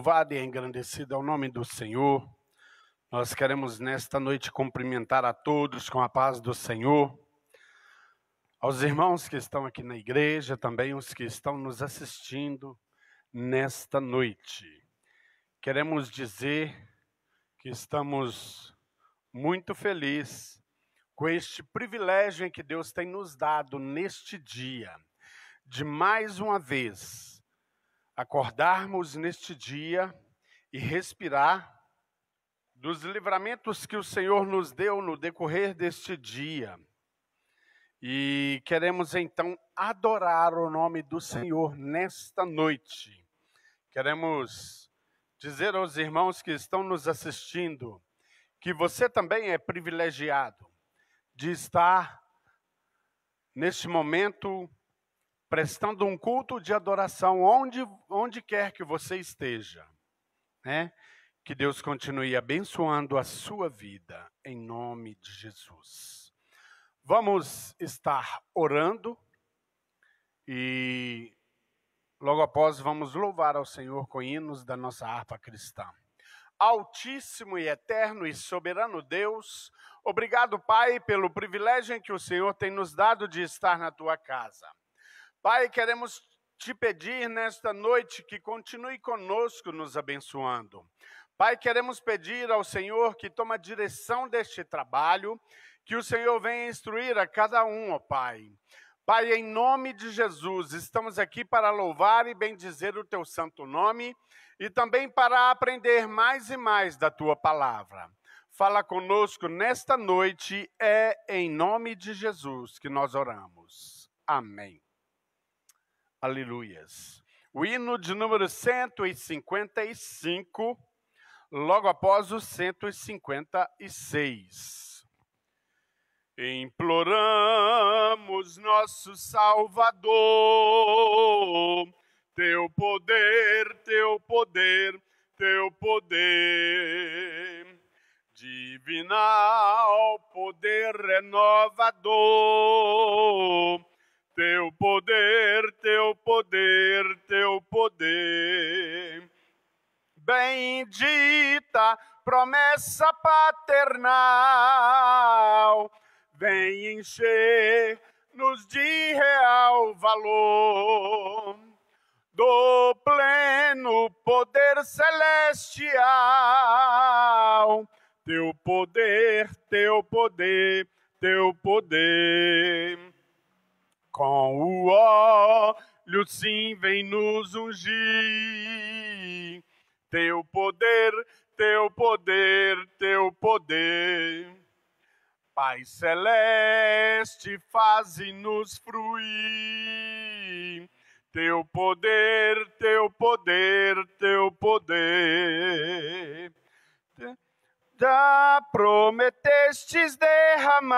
Louvado e engrandecido é o nome do Senhor. Nós queremos nesta noite cumprimentar a todos com a paz do Senhor. Aos irmãos que estão aqui na igreja, também os que estão nos assistindo nesta noite. Queremos dizer que estamos muito felizes com este privilégio em que Deus tem nos dado neste dia, de mais uma vez acordarmos neste dia e respirar dos livramentos que o Senhor nos deu no decorrer deste dia. E queremos então adorar o nome do Senhor nesta noite. Queremos dizer aos irmãos que estão nos assistindo que você também é privilegiado de estar neste momento prestando um culto de adoração onde quer que você esteja, né? Que Deus continue abençoando a sua vida, em nome de Jesus. Vamos estar orando e logo após vamos louvar ao Senhor com hinos da nossa harpa cristã. Altíssimo e eterno e soberano Deus, obrigado, Pai, pelo privilégio em que o Senhor tem nos dado de estar na tua casa. Pai, queremos te pedir nesta noite que continue conosco nos abençoando. Pai, queremos pedir ao Senhor que tome a direção deste trabalho, que o Senhor venha instruir a cada um, ó Pai. Pai, em nome de Jesus, estamos aqui para louvar e bendizer o teu santo nome e também para aprender mais e mais da tua palavra. Fala conosco nesta noite, é em nome de Jesus que nós oramos. Amém. Aleluias. O hino de número 155, logo após o 156. Imploramos nosso Salvador, teu poder, teu poder, teu poder, divinal poder renovador, teu poder, teu poder, teu poder. Bendita promessa paternal, vem encher-nos de real valor, do pleno poder celestial. Teu poder, teu poder, teu poder. Com o óleo sim vem nos ungir, teu poder, teu poder, teu poder. Pai celeste, faze-nos fruir, teu poder, teu poder, teu poder. Já prometestes derramar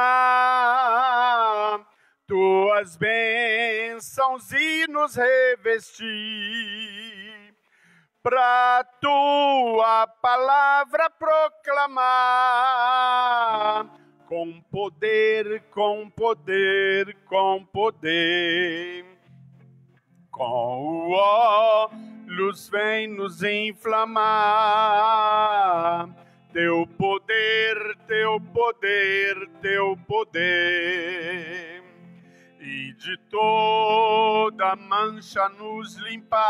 tuas bênçãos e nos revestir, pra tua palavra proclamar, com poder, com poder, com poder. Com o óleo vem nos inflamar, teu poder, teu poder, teu poder. E de toda mancha nos limpar,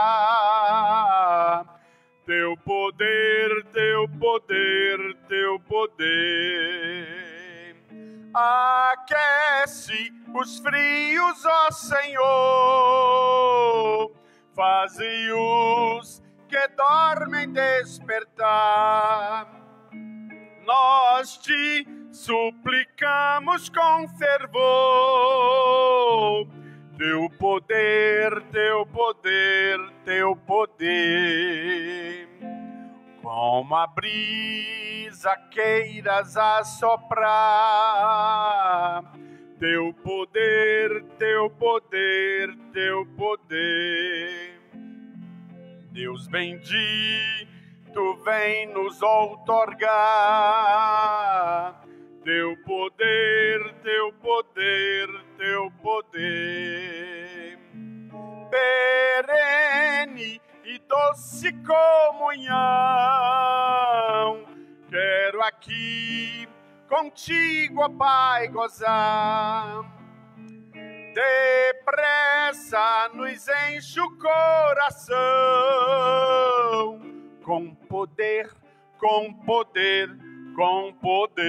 teu poder, teu poder, teu poder. Aquece os frios, ó Senhor, faze-os que dormem despertar. Nós te suplicamos com fervor, teu poder, teu poder, teu poder. Como a brisa queiras assoprar, teu poder, teu poder, teu poder. Deus bendito, vem nos outorgar teu poder, teu poder, teu poder. Perene e doce comunhão. Quero aqui contigo, ó Pai, gozar. Depressa nos enche o coração, com poder, com poder, com poder.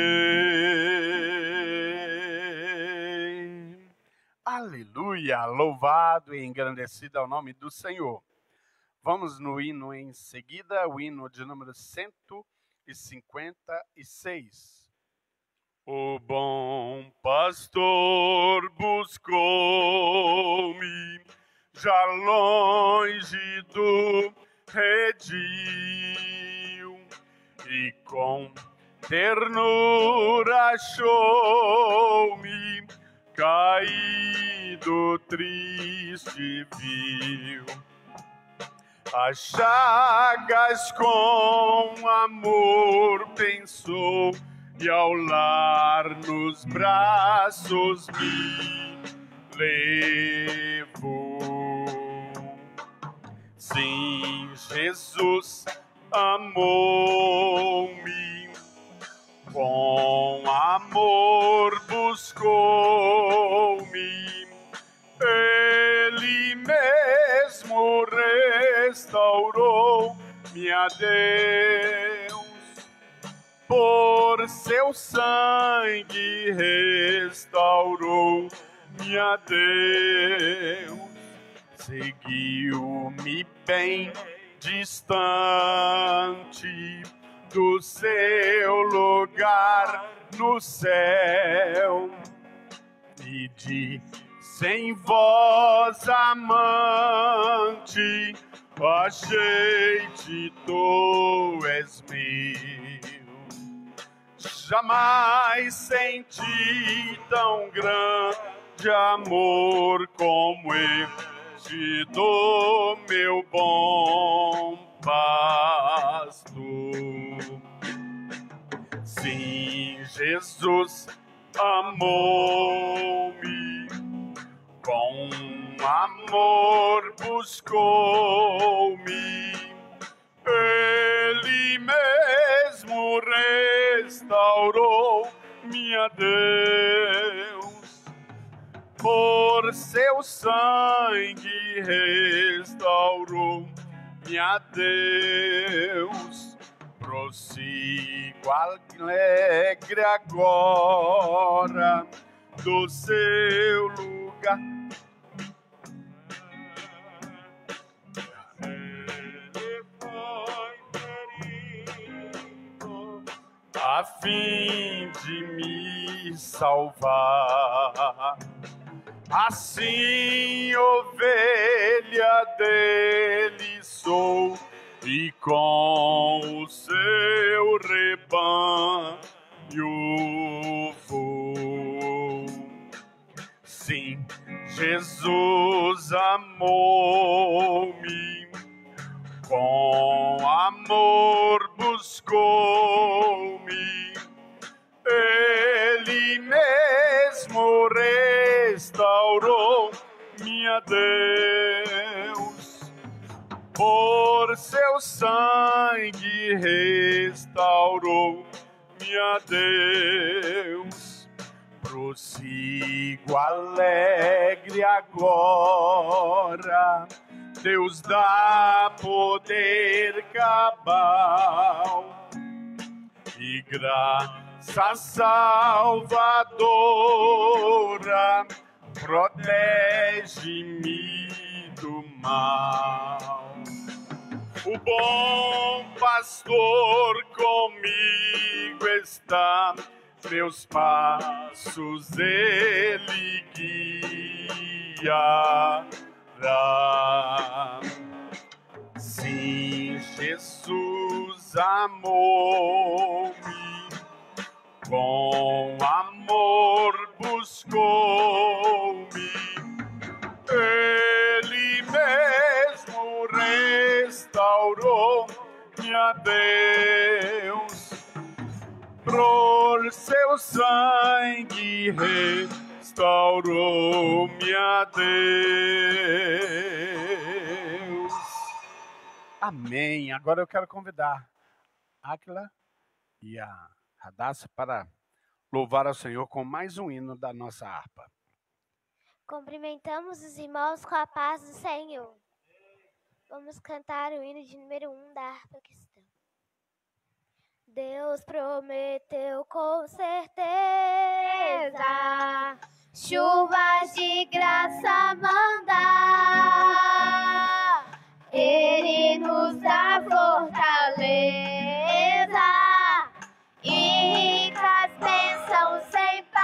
Aleluia, louvado e engrandecido é o nome do Senhor. Vamos no hino em seguida, o hino de número 156. O bom pastor buscou-me, já longe do redil, e com ternura achou-me, caído, triste viu. As chagas com amor pensou, e ao lar nos braços me levou. Sim, Jesus amou-me, com amor buscou-me, Ele mesmo restaurou-me a Deus. Por seu sangue restaurou-me a Deus. Seguiu-me bem distante do seu lugar no céu, e disse em voz amante: achei-te, tu és meu. Jamais senti tão grande amor como este do meu bom pastor. Sim, Jesus amou-me, com amor buscou-me, Ele mesmo restaurou-me a Deus. Por seu sangue restaurou-me a Deus. Prossigo alegre agora do seu lugar. A fim de me salvar, assim ovelha dele sou, e com o seu rebanho vou. Sim, Jesus amou-me, com amor buscou-me, Ele mesmo restaurou-me a Deus. Por seu sangue restaurou-me a Deus. Prossigo alegre agora, Deus dá poder cabal e graça salvadora, protege-me do mal. O bom pastor comigo está, meus passos ele guiará. Sim, Jesus amou-me, com amor buscou-me, Ele mesmo restaurou-me a Deus. Por seu sangue restaurou-me a Deus. Amém. Agora eu quero convidar a Áquila e a Radassa para louvar ao Senhor com mais um hino da nossa harpa. Cumprimentamos os irmãos com a paz do Senhor. Vamos cantar o hino de número 1 da harpa cristã. Deus prometeu com certeza chuvas de graça mandar. Ele nos dá fortaleza e ricas bênçãos sem par.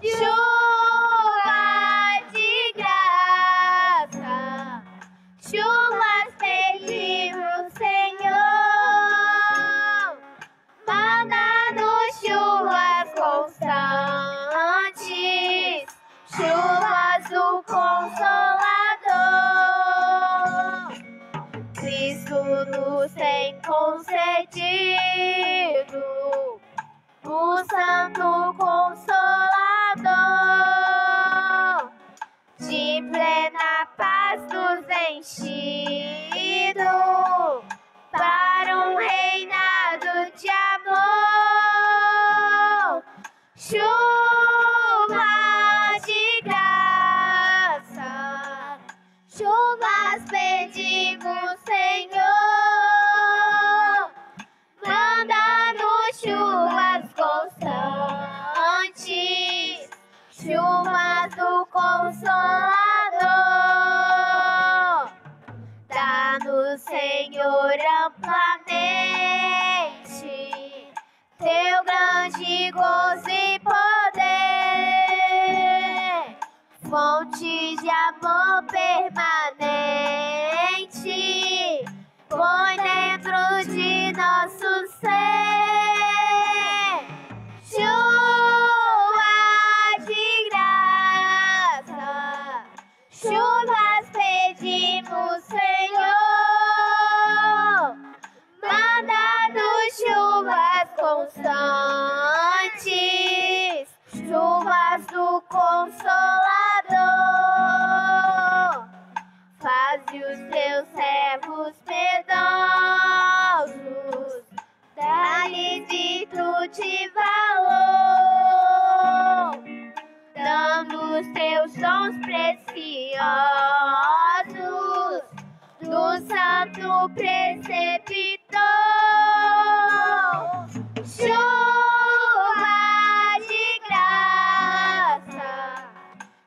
Chuva de graça, chuvas pedimos, Senhor. Manda-nos chuvas constantes, chuvas do Consolador. Cristo nos tem concedido o Santo Consolador, de plena paz nos enchido, para um reinado de amor. Chuva de graça, chuvas pedimos, Senhor. Manda-nos chuvas constantes, chuvas do Consolador. Dá-nos, Senhor, amplamente teu grande gozo e poder, fonte de amor permanente, põe dentro de nosso ser. Chuva de graça, chuvas pedimos, Senhor. Manda-nos chuvas constantes, chuvas do Consolador. Faze os teus servos piedosos, dá-lhes virtude e valor, dando os teus dons preciosos do Santo Preceptor. Chuva de graça,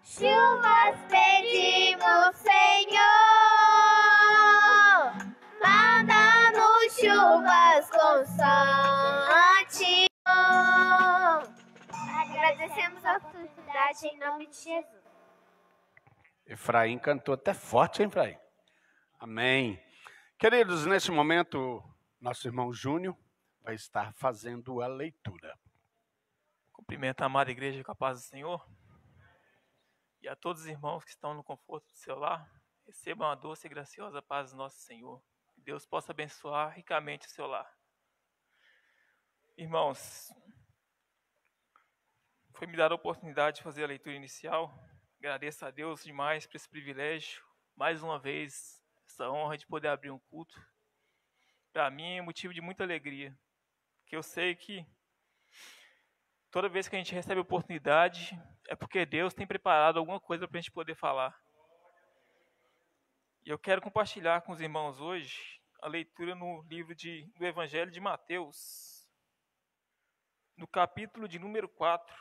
chuvas pedimos, Senhor. Manda-nos chuvas constantes. Agradecemos a oportunidade em nome de Jesus. Efraim cantou até forte, hein, Efraim? Amém. Queridos, neste momento, nosso irmão Júnior vai estar fazendo a leitura. Cumprimento a amada igreja com a paz do Senhor. E a todos os irmãos que estão no conforto do seu lar, recebam a doce e graciosa paz do nosso Senhor. Que Deus possa abençoar ricamente o seu lar. Irmãos, foi me dada a oportunidade de fazer a leitura inicial. Agradeço a Deus demais por esse privilégio. Mais uma vez, essa honra de poder abrir um culto. Para mim é motivo de muita alegria. Porque eu sei que toda vez que a gente recebe a oportunidade, é porque Deus tem preparado alguma coisa para a gente poder falar. E eu quero compartilhar com os irmãos hoje a leitura no livro do Evangelho de Mateus, no capítulo de número 4.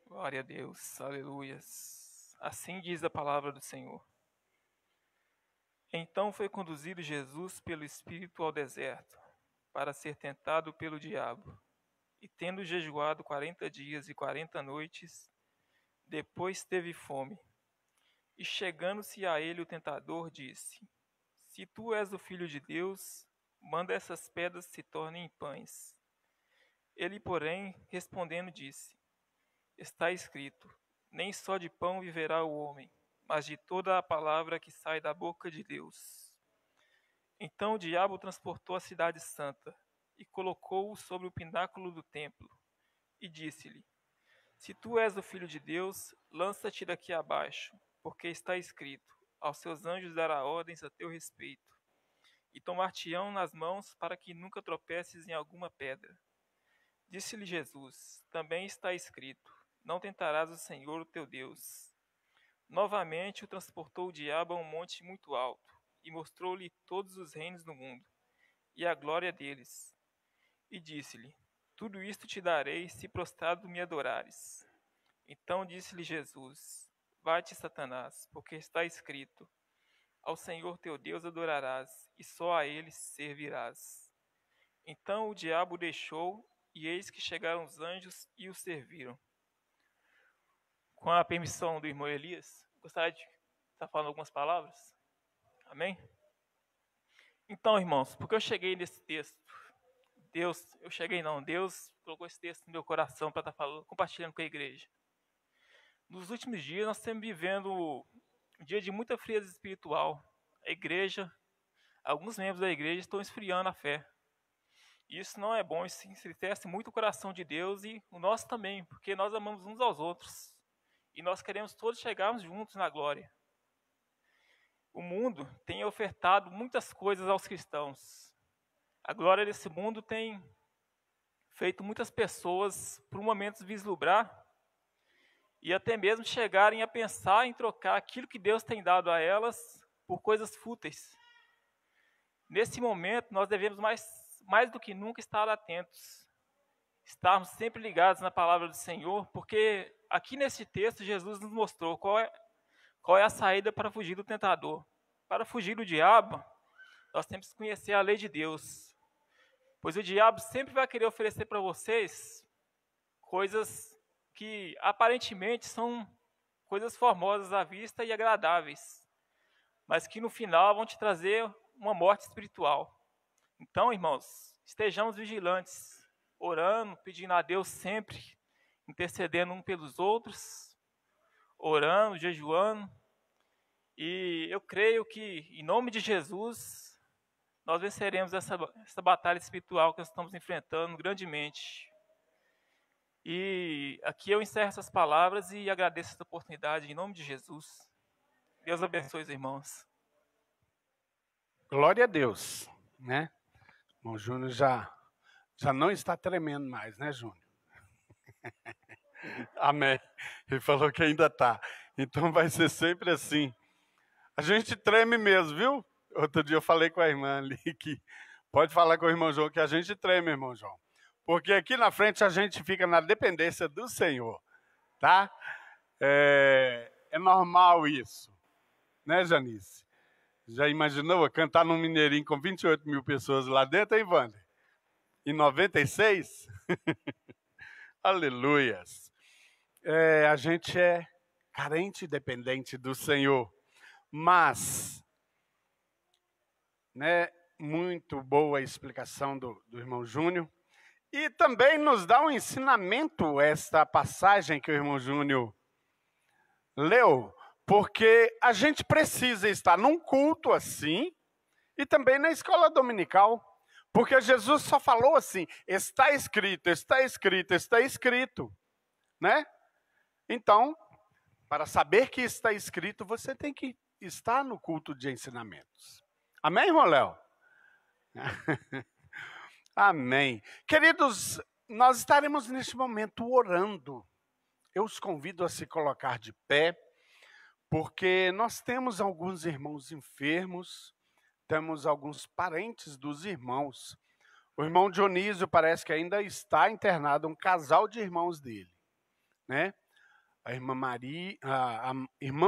Glória a Deus, aleluias. Assim diz a palavra do Senhor. Então foi conduzido Jesus pelo Espírito ao deserto, para ser tentado pelo diabo. E tendo jejuado 40 dias e 40 noites, depois teve fome. E chegando-se a ele o tentador, disse: Se tu és o Filho de Deus, manda essas pedras se tornem em pães. Ele, porém, respondendo, disse: Está escrito: Nem só de pão viverá o homem, mas de toda a palavra que sai da boca de Deus. Então o diabo transportou a cidade santa e colocou-o sobre o pináculo do templo, e disse-lhe: Se tu és o Filho de Deus, lança-te daqui abaixo, porque está escrito: aos seus anjos dará ordens a teu respeito, e tomar-te-ão nas mãos para que nunca tropeces em alguma pedra. Disse-lhe Jesus: também está escrito: não tentarás o Senhor o teu Deus. Novamente o transportou o diabo a um monte muito alto, e mostrou-lhe todos os reinos do mundo, e a glória deles. E disse-lhe: tudo isto te darei, se prostrado me adorares. Então disse-lhe Jesus: vai-te, Satanás, porque está escrito: ao Senhor teu Deus adorarás, e só a ele servirás. Então o diabo o deixou, e eis que chegaram os anjos e o serviram. Com a permissão do irmão Elias, gostaria de estar falando algumas palavras. Amém? Então, irmãos, porque eu cheguei nesse texto? Deus colocou esse texto no meu coração para estar falando, compartilhando com a igreja. Nos últimos dias, nós estamos vivendo um dia de muita frieza espiritual. A igreja, alguns membros da igreja estão esfriando a fé. Isso não é bom, isso entristece muito o coração de Deus e o nosso também, porque nós amamos uns aos outros. E nós queremos todos chegarmos juntos na glória. O mundo tem ofertado muitas coisas aos cristãos. A glória desse mundo tem feito muitas pessoas, por um momento, vislumbrar e até mesmo chegarem a pensar em trocar aquilo que Deus tem dado a elas por coisas fúteis. Nesse momento, nós devemos mais do que nunca estar atentos, estarmos sempre ligados na palavra do Senhor, porque aqui nesse texto Jesus nos mostrou qual é a saída para fugir do tentador. Para fugir do diabo, nós temos que conhecer a lei de Deus, pois o diabo sempre vai querer oferecer para vocês coisas que aparentemente são coisas formosas à vista e agradáveis, mas que no final vão te trazer uma morte espiritual. Então, irmãos, estejamos vigilantes, orando, pedindo a Deus sempre, intercedendo um pelos outros, orando, jejuando. E eu creio que, em nome de Jesus, nós venceremos essa batalha espiritual que nós estamos enfrentando grandemente. E aqui eu encerro essas palavras e agradeço essa oportunidade, em nome de Jesus. Deus abençoe os irmãos. Glória a Deus, né? O Júnior já não está tremendo mais, né, Júnior? Amém. Ele falou que ainda está. Então vai ser sempre assim. A gente treme mesmo, viu? Outro dia eu falei com a irmã ali que pode falar com o irmão João que a gente treme, irmão João. Porque aqui na frente a gente fica na dependência do Senhor, tá? É normal isso, né, Janice? Já imaginou cantar num Mineirinho com 28 mil pessoas lá dentro, hein, Wander? Em 96? Aleluias. A gente é carente e dependente do Senhor. Mas, né, muito boa a explicação do irmão Júnior. E também nos dá um ensinamento esta passagem que o irmão Júnior leu, porque a gente precisa estar num culto assim e também na escola dominical, porque Jesus só falou assim, está escrito, está escrito, está escrito, né? Então, para saber que está escrito, você tem que estar no culto de ensinamentos. Amém, irmão Léo? Amém. Queridos, nós estaremos neste momento orando. Eu os convido a se colocar de pé, porque nós temos alguns irmãos enfermos, temos alguns parentes dos irmãos. O irmão Dionísio parece que ainda está internado, um casal de irmãos dele, né? A irmã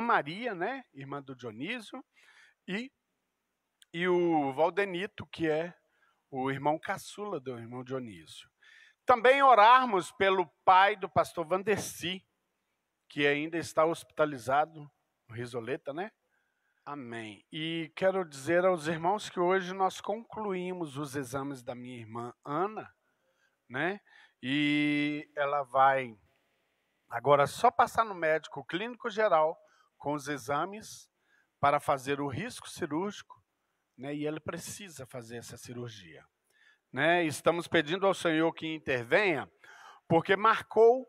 Maria, né? Irmã do Dionísio, e o Valdenito, que é o irmão caçula do irmão Dionísio. Também orarmos pelo pai do pastor Vanderci, que ainda está hospitalizado, no Risoleta, né? Amém. E quero dizer aos irmãos que hoje nós concluímos os exames da minha irmã Ana, né? E ela vai agora só passar no médico clínico geral com os exames para fazer o risco cirúrgico, né? E ele precisa fazer essa cirurgia, né? Estamos pedindo ao Senhor que intervenha, porque marcou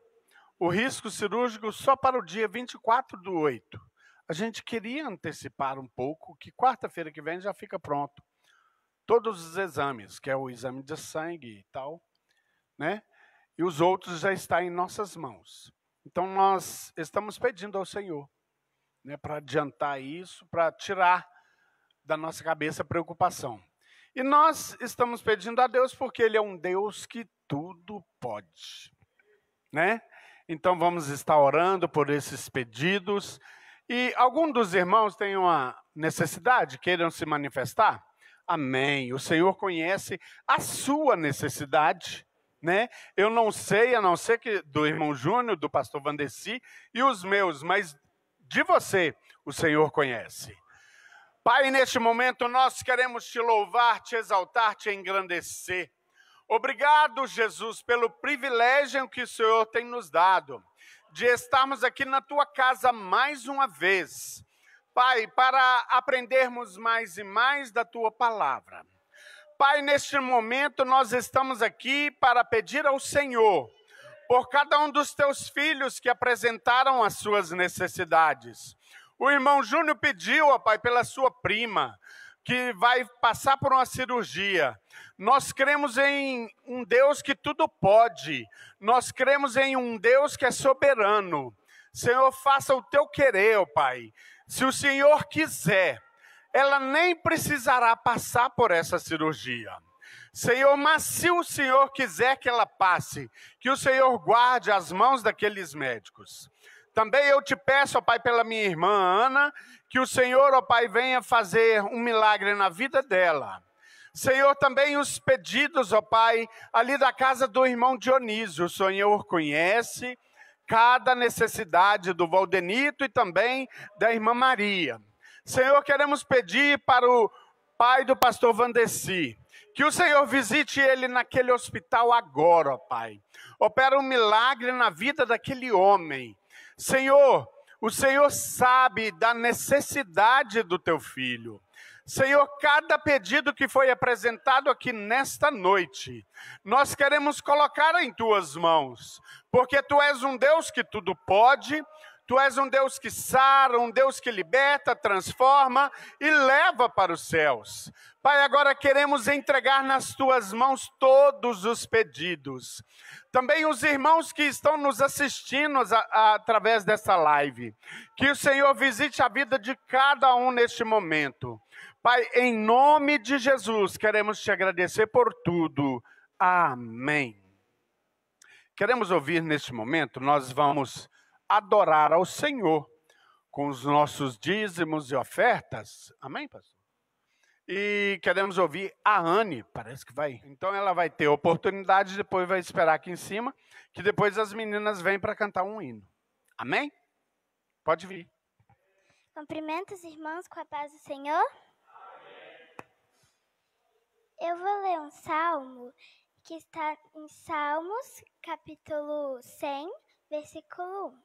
o risco cirúrgico só para o dia 24/8. a gente queria antecipar um pouco, que quarta-feira que vem já fica pronto. Todos os exames, que é o exame de sangue e tal, né? E os outros já estão em nossas mãos. Então, nós estamos pedindo ao Senhor, né, para adiantar isso, para tirar da nossa cabeça a preocupação. E nós estamos pedindo a Deus porque Ele é um Deus que tudo pode, né? Então, vamos estar orando por esses pedidos. E algum dos irmãos tem uma necessidade, queiram se manifestar? Amém. O Senhor conhece a sua necessidade, né? Eu não sei, a não ser que do irmão Júnior, do pastor Vandeci e os meus, mas de você o Senhor conhece. Pai, neste momento nós queremos te louvar, te exaltar, te engrandecer. Obrigado, Jesus, pelo privilégio que o Senhor tem nos dado de estarmos aqui na tua casa mais uma vez. Pai, para aprendermos mais e mais da tua palavra. Pai, neste momento nós estamos aqui para pedir ao Senhor, por cada um dos teus filhos que apresentaram as suas necessidades. O irmão Júnior pediu, ó Pai, pela sua prima, que vai passar por uma cirurgia. Nós cremos em um Deus que tudo pode. Nós cremos em um Deus que é soberano. Senhor, faça o teu querer, ó Pai. Se o Senhor quiser, ela nem precisará passar por essa cirurgia. Senhor, mas se o Senhor quiser que ela passe, que o Senhor guarde as mãos daqueles médicos. Também eu te peço, ó Pai, pela minha irmã Ana, que o Senhor, ó Pai, venha fazer um milagre na vida dela. Senhor, também os pedidos, ó Pai, ali da casa do irmão Dionísio, o Senhor conhece cada necessidade do Valdenito e também da irmã Maria. Senhor, queremos pedir para o pai do pastor Vandeci, que o Senhor visite ele naquele hospital agora, ó Pai. Opera um milagre na vida daquele homem. Senhor, o Senhor sabe da necessidade do teu filho. Senhor, cada pedido que foi apresentado aqui nesta noite, nós queremos colocar em tuas mãos, porque tu és um Deus que tudo pode, tu és um Deus que sara, um Deus que liberta, transforma e leva para os céus. Pai, agora queremos entregar nas tuas mãos todos os pedidos. Também os irmãos que estão nos assistindo através dessa live. Que o Senhor visite a vida de cada um neste momento. Pai, em nome de Jesus, queremos te agradecer por tudo. Amém. Queremos ouvir neste momento, nós vamos adorar ao Senhor com os nossos dízimos e ofertas. Amém, pastor? E queremos ouvir a Anne, parece que vai. Então ela vai ter oportunidade, depois vai esperar aqui em cima, que depois as meninas vêm para cantar um hino. Amém? Pode vir. Cumprimento os irmãos com a paz do Senhor. Eu vou ler um salmo que está em Salmos, capítulo 100, versículo 1.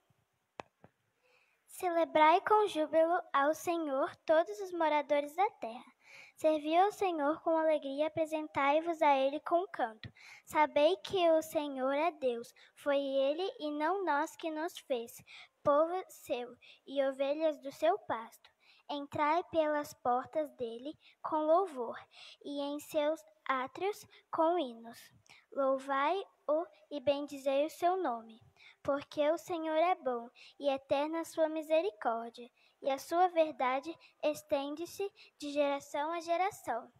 Celebrai com júbilo ao Senhor todos os moradores da terra. Servi ao Senhor com alegria, apresentai-vos a Ele com canto. Sabei que o Senhor é Deus, foi Ele e não nós que nos fez, povo seu e ovelhas do seu pasto. Entrai pelas portas dele com louvor, e em seus átrios com hinos. Louvai-o e bendizei o seu nome, porque o Senhor é bom, e eterna a sua misericórdia, e a sua verdade estende-se de geração a geração.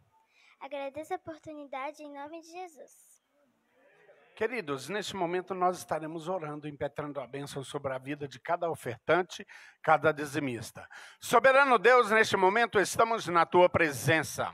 Agradeço a oportunidade em nome de Jesus. Queridos, neste momento nós estaremos orando, impetrando a bênção sobre a vida de cada ofertante, cada dizimista. Soberano Deus, neste momento estamos na tua presença.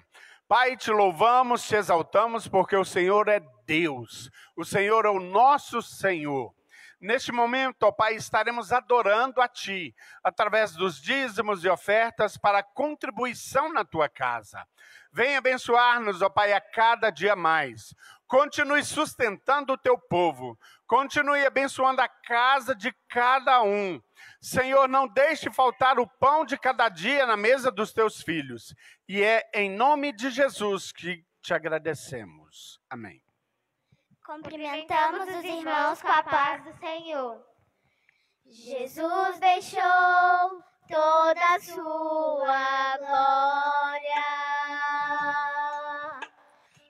Pai, te louvamos, te exaltamos, porque o Senhor é Deus. O Senhor é o nosso Senhor. Neste momento, ó Pai, estaremos adorando a Ti, através dos dízimos e ofertas para contribuição na Tua casa. Venha abençoar-nos, ó Pai, a cada dia mais. Continue sustentando o Teu povo. Continue abençoando a casa de cada um. Senhor, não deixe faltar o pão de cada dia na mesa dos Teus filhos. E é em nome de Jesus que te agradecemos. Amém. Cumprimentamos os irmãos com a paz do Senhor. Jesus deixou toda a sua glória.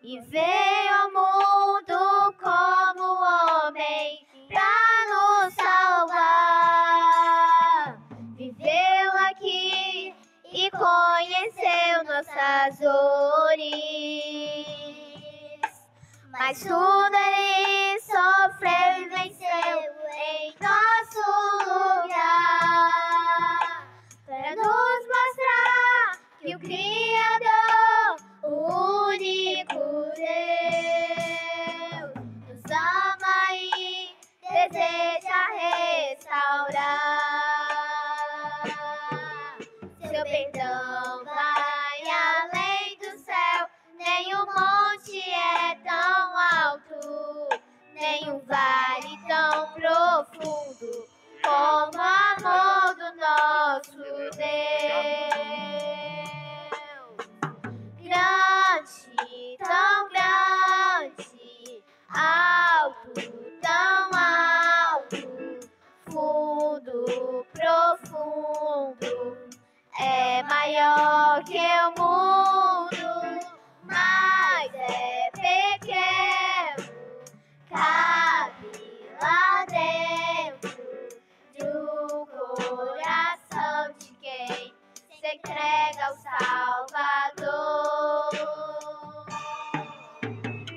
E veio ao mundo como homem pra nos salvar. Viveu aqui e conheceu nossas dores, mas tudo ele sofreu e venceu em nosso lugar, para nos mostrar que o Criador, o único Deus, nos ama e deseja restaurar. Seu perdão vai além do céu, nenhum monte é tão alto, nenhum vale tão profundo como o amor do nosso Deus. Grande, tão grande, alto, tão alto, fundo, profundo, é maior que o mundo, mas é pequeno, cabe lá dentro do coração de quem se entrega ao Salvador.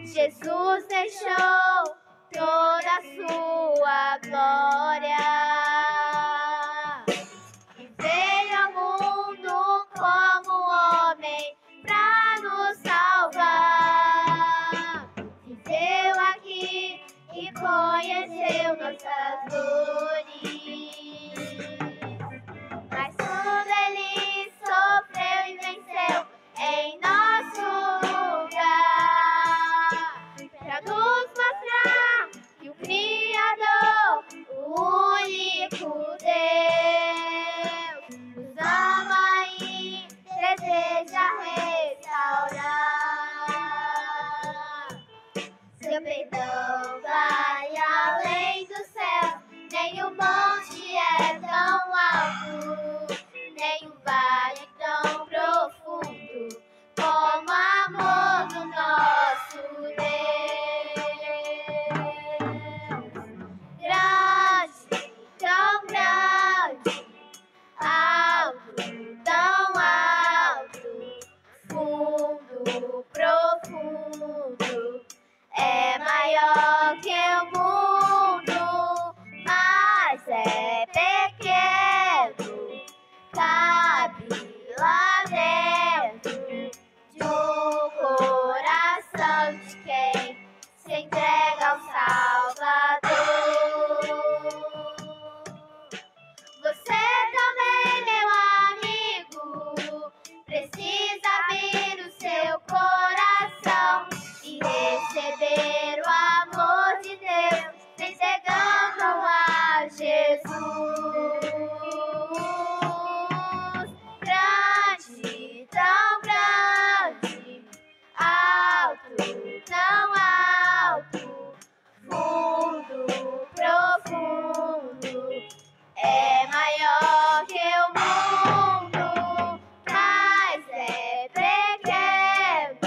Jesus deixou toda a sua glória e veio ao mundo como homem pra nos salvar. Viveu aqui e conheceu nossas dores, mas tudo ele sofreu e venceu em nosso lugar, pra nos mostrar que o Criador, o único Deus, nos ama e deseja restaurar. Seu perdão vai além do céu, nenhum monte é tão alto, nenhum vale tão profundo como o amor do nosso Deus. Grande, tão grande, alto, tão alto, fundo, profundo, é maior que o mundo, mas é pequeno, cabe lá dentro do coração de quem se entrega ao Salvador. Você também, meu amigo, precisa abrir o seu coração e receber o amor de Deus, entregando a Jesus. Grande, tão grande, alto, tão alto, fundo, profundo, é maior que o mundo, mas é pequeno,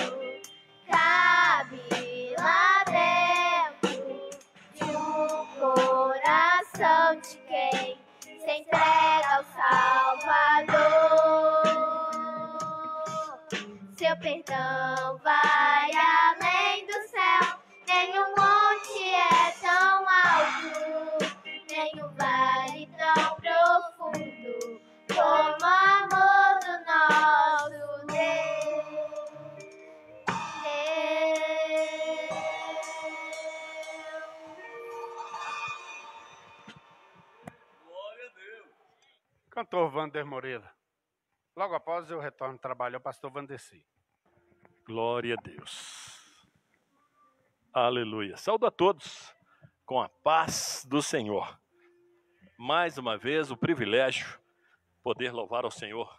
cabe lá dentro de um coração de quem se entrega ao Salvador. Seu perdão vai além do céu, nenhum monte é tão alto, nenhum vale tão profundo como o amor do nosso Deus. Cantor Vander Moreira. Logo após eu retorno ao trabalho, é o pastor Vandeci. Glória a Deus. Aleluia. Saúdo a todos com a paz do Senhor. Mais uma vez, o privilégio poder louvar ao Senhor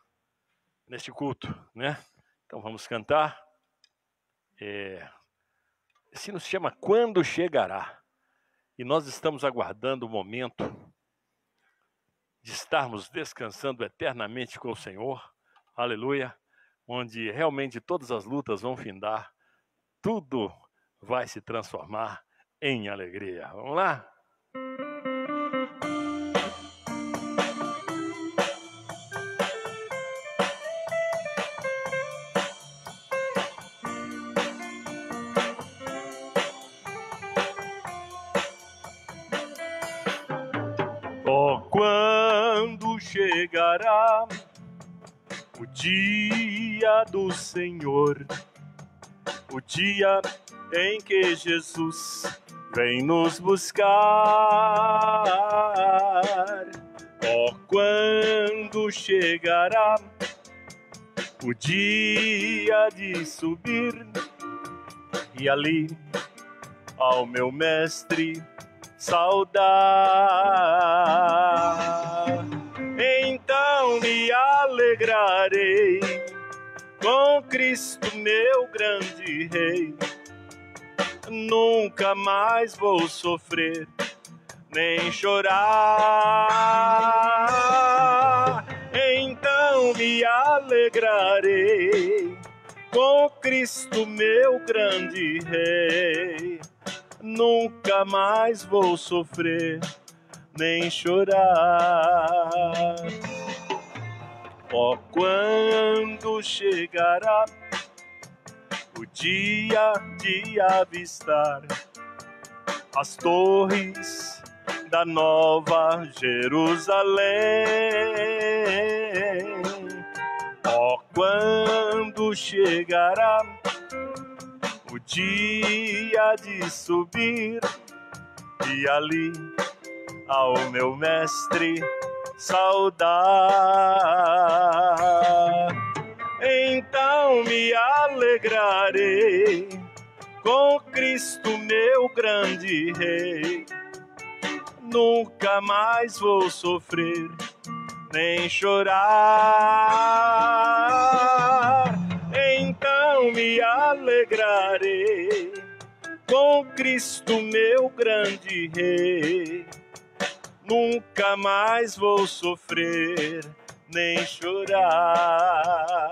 neste culto, né? Então vamos cantar. Esse hino se chama Quando Chegará. E nós estamos aguardando o momento de estarmos descansando eternamente com o Senhor, aleluia, onde realmente todas as lutas vão findar, tudo vai se transformar em alegria. Vamos lá? Oh, quando chegará o dia do Senhor, o dia em que Jesus vem nos buscar. Oh, quando chegará o dia de subir e ali ao meu mestre saudar, então me alegrarei com Cristo, meu grande Rei. Nunca mais vou sofrer nem chorar. Então me alegrarei com Cristo, meu grande Rei. Nunca mais vou sofrer nem chorar. Oh, quando chegará o dia de avistar as torres da Nova Jerusalém. Oh, quando chegará o dia de subir e ali ao meu mestre saudar, então me alegrarei com Cristo, meu grande Rei. Nunca mais vou sofrer nem chorar. Então me alegrarei com Cristo, meu grande Rei. Nunca mais vou sofrer nem chorar.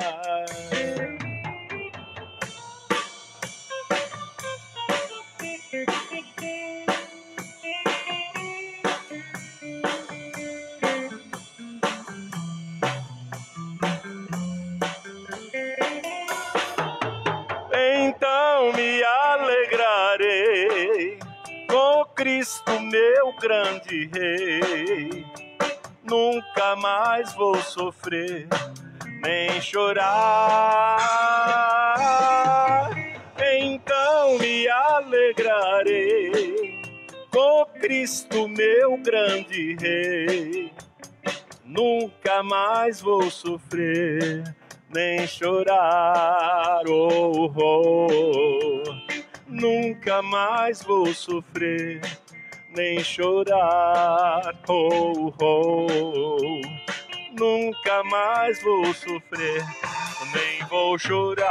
Então me alegrarei com Cristo, meu grande Rei. Nunca mais vou sofrer nem chorar. Então me alegrarei com Cristo, meu grande Rei. Nunca mais vou sofrer nem chorar. Oh, oh. Nunca mais vou sofrer nem chorar. Oh, oh. Nunca mais vou sofrer nem vou chorar.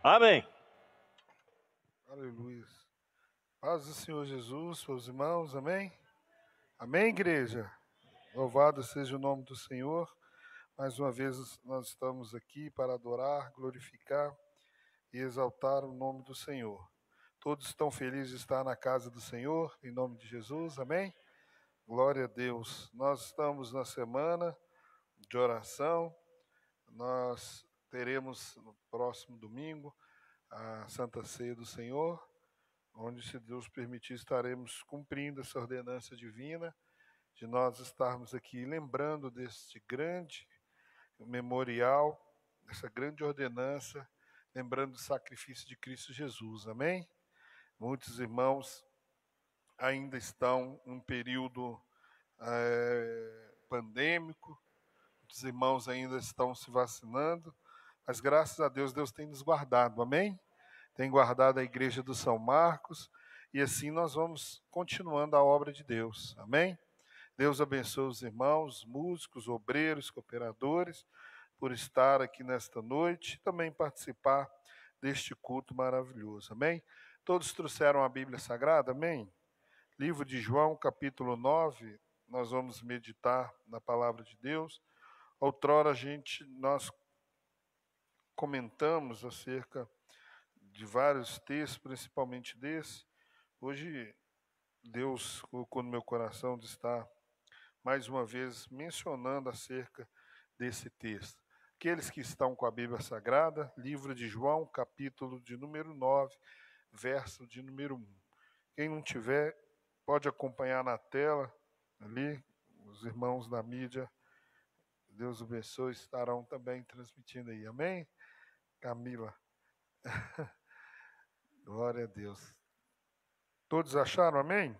Amém. Aleluia. Paz do Senhor Jesus, meus irmãos, amém? Amém, igreja? Louvado seja o nome do Senhor. Mais uma vez nós estamos aqui para adorar, glorificar e exaltar o nome do Senhor. Todos estão felizes de estar na casa do Senhor, em nome de Jesus, amém? Glória a Deus. Nós estamos na semana de oração. Nós teremos no próximo domingo a Santa Ceia do Senhor, onde, se Deus permitir, estaremos cumprindo essa ordenança divina de nós estarmos aqui lembrando deste grande memorial, dessa grande ordenança, lembrando do sacrifício de Cristo Jesus, amém? Muitos irmãos ainda estão em um período pandêmico, muitos irmãos ainda estão se vacinando, mas graças a Deus, Deus tem nos guardado, amém? Tem guardado a igreja do São Marcos, e assim nós vamos continuando a obra de Deus, amém? Deus abençoe os irmãos, músicos, obreiros, cooperadores, por estar aqui nesta noite e também participar deste culto maravilhoso, amém? Todos trouxeram a Bíblia Sagrada? Amém? Livro de João, capítulo 9, nós vamos meditar na palavra de Deus. Outrora nós comentamos acerca de vários textos, principalmente desse. Hoje, Deus colocou no meu coração de estar, mais uma vez, mencionando acerca desse texto. Aqueles que estão com a Bíblia Sagrada, livro de João, capítulo de número 9, verso de número 1. Quem não tiver, pode acompanhar na tela, ali, os irmãos da mídia, Deus abençoe, estarão também transmitindo aí, amém? Camila. Glória a Deus. Todos acharam, amém?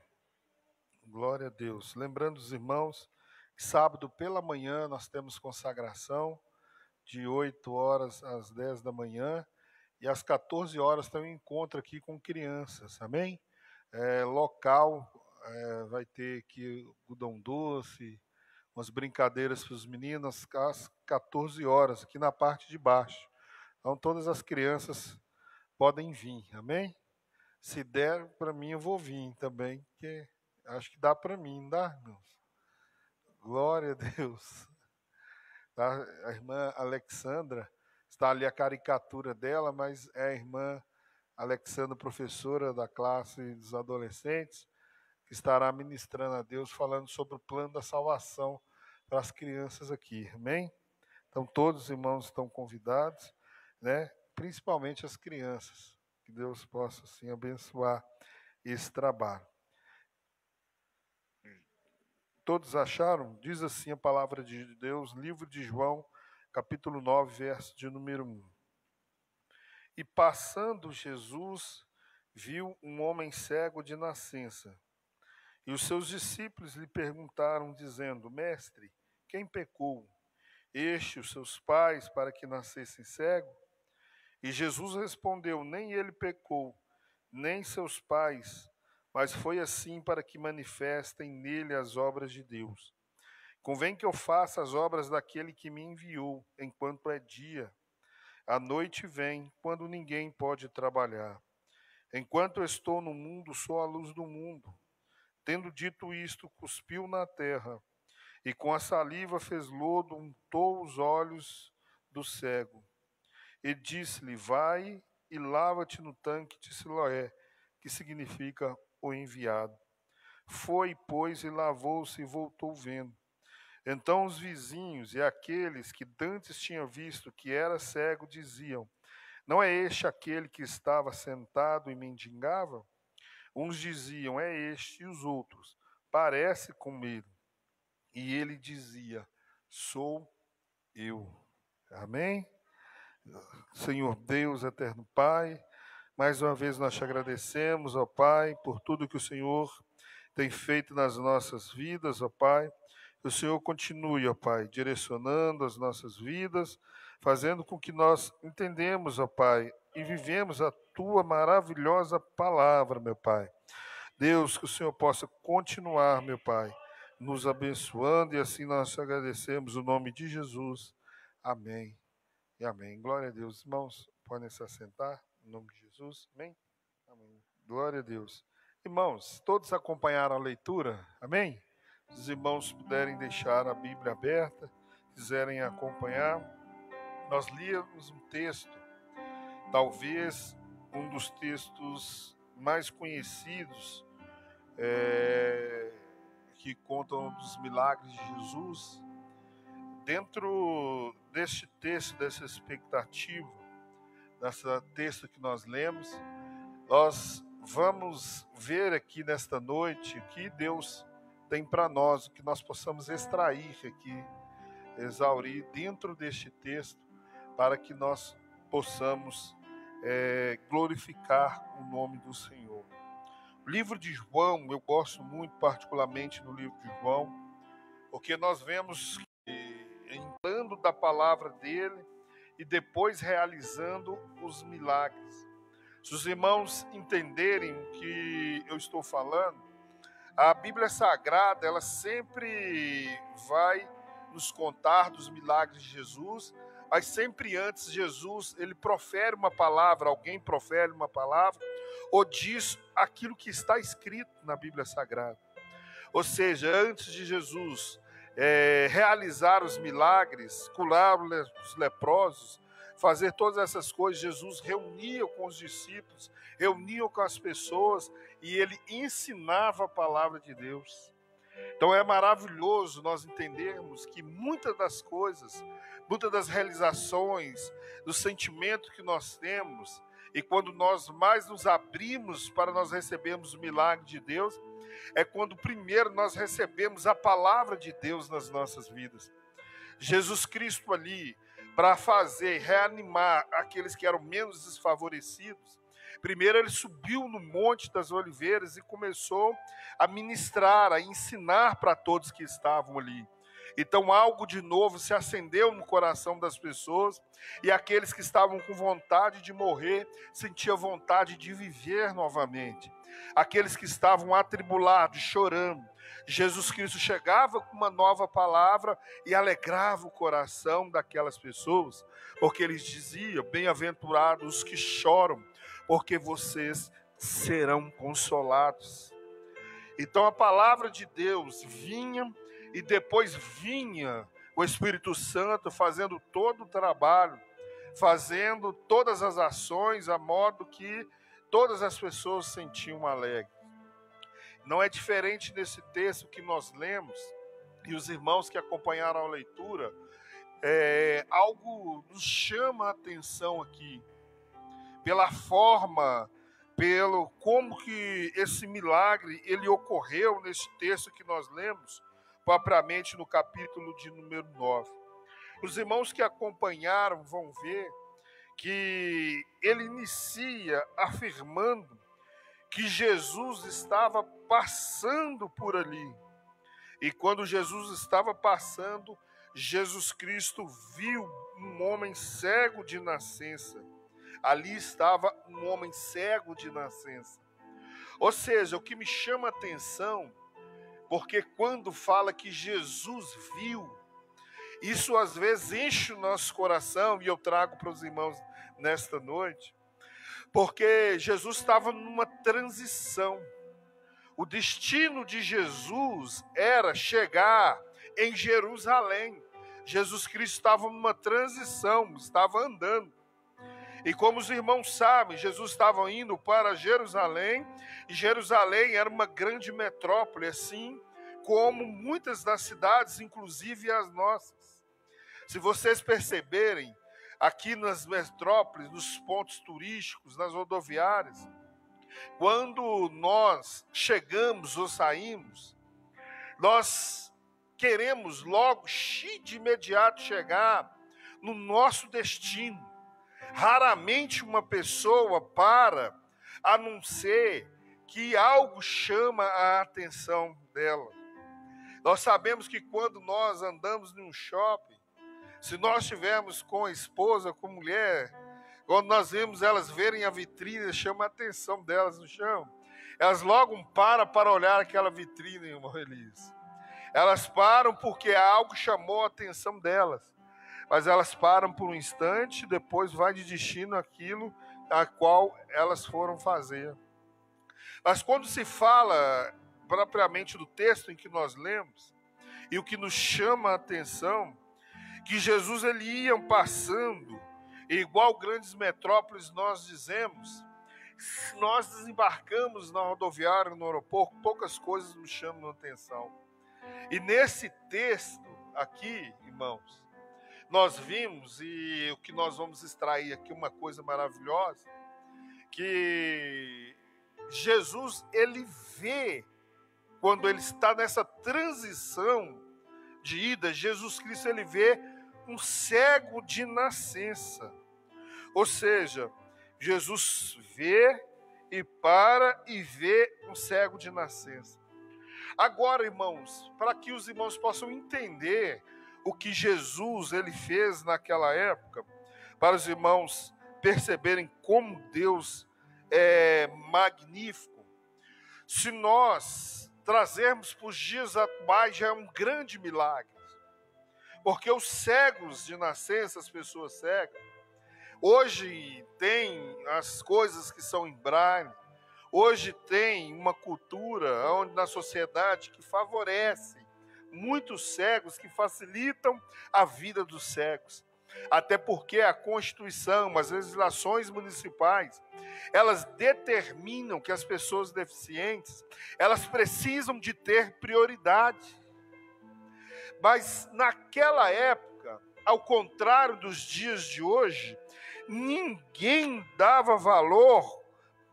Glória a Deus. Lembrando os irmãos, que sábado pela manhã nós temos consagração, de 8 horas às 10 da manhã, e às 14 horas tem um encontro aqui com crianças, amém? Local, vai ter aqui algodão doce, umas brincadeiras para os meninos, às 14 horas, aqui na parte de baixo. Então, todas as crianças podem vir, amém? Se der para mim, eu vou vir também, porque acho que dá para mim, não dá, irmãos? Glória a Deus. Tá? A irmã Alexandra, está ali a caricatura dela, mas é a irmã Alexandra, professora da classe dos adolescentes, que estará ministrando a Deus, falando sobre o plano da salvação para as crianças aqui, amém? Então, todos os irmãos estão convidados, né? Principalmente as crianças, que Deus possa, assim, abençoar esse trabalho. Todos acharam? Diz assim a palavra de Deus, livro de João, capítulo 9, verso de número 1. E passando Jesus, viu um homem cego de nascença. E os seus discípulos lhe perguntaram, dizendo, Mestre, quem pecou? Este, os seus pais, para que nascessem cego? E Jesus respondeu, nem ele pecou, nem seus pais, mas foi assim para que manifestem nele as obras de Deus. Convém que eu faça as obras daquele que me enviou, enquanto é dia. A noite vem, quando ninguém pode trabalhar. Enquanto eu estou no mundo, sou a luz do mundo. Tendo dito isto, cuspiu na terra, e com a saliva fez lodo, untou os olhos do cego. E disse-lhe, vai e lava-te no tanque de Siloé, que significa o enviado. Foi, pois, e lavou-se e voltou vendo. Então os vizinhos e aqueles que dantes tinham visto que era cego diziam, não é este aquele que estava sentado e mendigava? Uns diziam, é este, e os outros, parece com ele. E ele dizia, sou eu. Amém? Senhor Deus, eterno Pai, mais uma vez nós te agradecemos, ó Pai, por tudo que o Senhor tem feito nas nossas vidas, ó Pai. Que o Senhor continue, ó Pai, direcionando as nossas vidas, fazendo com que nós entendemos, ó Pai, e vivemos a Tua maravilhosa palavra, meu Pai. Deus, que o Senhor possa continuar, meu Pai, nos abençoando, e assim nós te agradecemos, no nome de Jesus. Amém e amém. Glória a Deus. Irmãos, podem se assentar, em nome de Jesus. Amém? Amém. Glória a Deus. Irmãos, todos acompanharam a leitura? Amém? Se os irmãos puderem deixar a Bíblia aberta, quiserem acompanhar, nós líamos um texto, talvez um dos textos mais conhecidos, que contam dos milagres de Jesus. Dentro deste texto, dessa expectativa, desse texto que nós lemos, nós vamos ver aqui nesta noite o que Deus tem para nós, o que nós possamos extrair aqui, exaurir dentro deste texto, para que nós possamos glorificar o nome do Senhor. O livro de João, eu gosto muito particularmente do livro de João, porque nós vemos entrando da palavra dele e depois realizando os milagres. Se os irmãos entenderem o que eu estou falando, a Bíblia Sagrada, ela sempre vai nos contar dos milagres de Jesus, mas sempre antes Jesus, ele profere uma palavra, alguém profere uma palavra, ou diz aquilo que está escrito na Bíblia Sagrada. Ou seja, antes de Jesus realizar os milagres, curar os leprosos, fazer todas essas coisas, Jesus reunia com os discípulos, reunia com as pessoas e ele ensinava a palavra de Deus. Então é maravilhoso nós entendermos que muitas das coisas, muitas das realizações, do sentimento que nós temos, e quando nós mais nos abrimos para nós recebermos o milagre de Deus, é quando primeiro nós recebemos a palavra de Deus nas nossas vidas. Jesus Cristo ali, para reanimar aqueles que eram menos desfavorecidos, primeiro ele subiu no Monte das Oliveiras e começou a ministrar, a ensinar para todos que estavam ali. Então algo de novo se acendeu no coração das pessoas e aqueles que estavam com vontade de morrer sentiam vontade de viver novamente. Aqueles que estavam atribulados, chorando, Jesus Cristo chegava com uma nova palavra e alegrava o coração daquelas pessoas, porque eles diziam: bem-aventurados os que choram, porque vocês serão consolados. Então a palavra de Deus vinha e depois vinha o Espírito Santo fazendo todo o trabalho, fazendo todas as ações, a modo que todas as pessoas se sentiam alegres. Não é diferente desse texto que nós lemos, e os irmãos que acompanharam a leitura, algo nos chama a atenção aqui, pela forma, pelo como que esse milagre ele ocorreu nesse texto que nós lemos, propriamente no capítulo de número 9. Os irmãos que acompanharam vão ver que ele inicia afirmando que Jesus estava passando por ali. E quando Jesus estava passando, Jesus Cristo viu um homem cego de nascença. Ali estava um homem cego de nascença. Ou seja, o que me chama a atenção, porque quando fala que Jesus viu, isso às vezes enche o nosso coração, e eu trago para os irmãos nesta noite, porque Jesus estava numa transição. O destino de Jesus era chegar em Jerusalém. Jesus Cristo estava numa transição, estava andando. E como os irmãos sabem, Jesus estava indo para Jerusalém, e Jerusalém era uma grande metrópole, assim como muitas das cidades, inclusive as nossas. Se vocês perceberem, aqui nas metrópoles, nos pontos turísticos, nas rodoviárias, quando nós chegamos ou saímos, nós queremos logo, de imediato, chegar no nosso destino. Raramente uma pessoa para, a não ser que algo chama a atenção dela. Nós sabemos que quando nós andamos num shopping, se nós estivermos com a esposa, com a mulher, quando nós vemos elas verem a vitrine, chama a atenção delas no chão, elas logo param para olhar aquela vitrine, irmão Elias. Elas param porque algo chamou a atenção delas. Mas elas param por um instante, depois vai de destino aquilo a qual elas foram fazer. Mas quando se fala propriamente do texto em que nós lemos, e o que nos chama a atenção, que Jesus ele ia passando, igual grandes metrópoles nós dizemos, se nós desembarcamos na rodoviária, no aeroporto, poucas coisas nos chamam a atenção. E nesse texto aqui, irmãos, nós vimos, e o que nós vamos extrair aqui, uma coisa maravilhosa, que Jesus, ele vê, quando ele está nessa transição de ida, Jesus Cristo, ele vê um cego de nascença. Ou seja, Jesus vê e para e vê um cego de nascença. Agora, irmãos, para que os irmãos possam entender o que Jesus ele fez naquela época, para os irmãos perceberem como Deus é magnífico, se nós trazermos para os dias atuais, já é um grande milagre. Porque os cegos de nascença, as pessoas cegas, Hoje tem as coisas que são em braille. Hoje tem uma cultura onde, na sociedade que favorece muitos cegos, que facilitam a vida dos cegos. Até porque a Constituição, as legislações municipais, elas determinam que as pessoas deficientes, elas precisam de ter prioridade. Mas naquela época, ao contrário dos dias de hoje, ninguém dava valor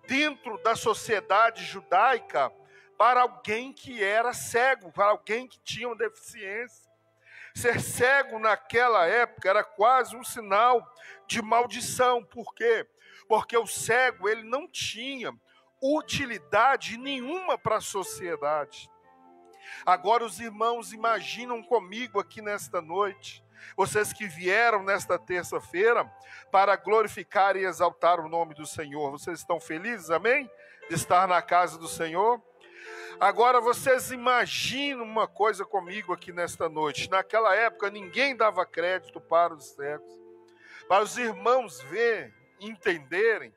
dentro da sociedade judaica para alguém que era cego, para alguém que tinha uma deficiência. Ser cego naquela época era quase um sinal de maldição. Por quê? Porque o cego, ele não tinha utilidade nenhuma para a sociedade. Agora os irmãos imaginam comigo aqui nesta noite, vocês que vieram nesta terça-feira para glorificar e exaltar o nome do Senhor. Vocês estão felizes, amém? De estar na casa do Senhor? Agora vocês imaginam uma coisa comigo aqui nesta noite. Naquela época ninguém dava crédito para os cegos. Para os irmãos verem, entenderem,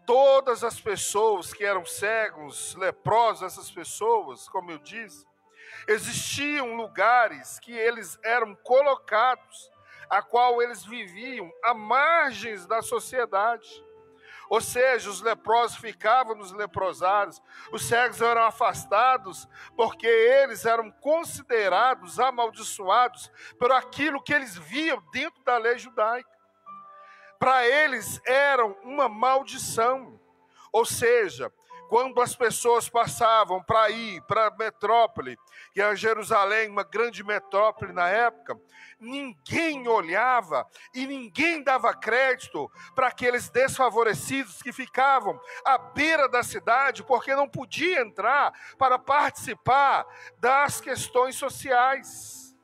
todas as pessoas que eram cegos, leprosos, essas pessoas, como eu disse, existiam lugares que eles eram colocados, a qual eles viviam à margens da sociedade. Ou seja, os leprosos ficavam nos leprosários, os cegos eram afastados, porque eles eram considerados amaldiçoados por aquilo que eles viam dentro da lei judaica. Para eles eram uma maldição. Ou seja, quando as pessoas passavam para ir para a metrópole, que era Jerusalém, uma grande metrópole na época, ninguém olhava e ninguém dava crédito para aqueles desfavorecidos que ficavam à beira da cidade, porque não podia entrar para participar das questões sociais.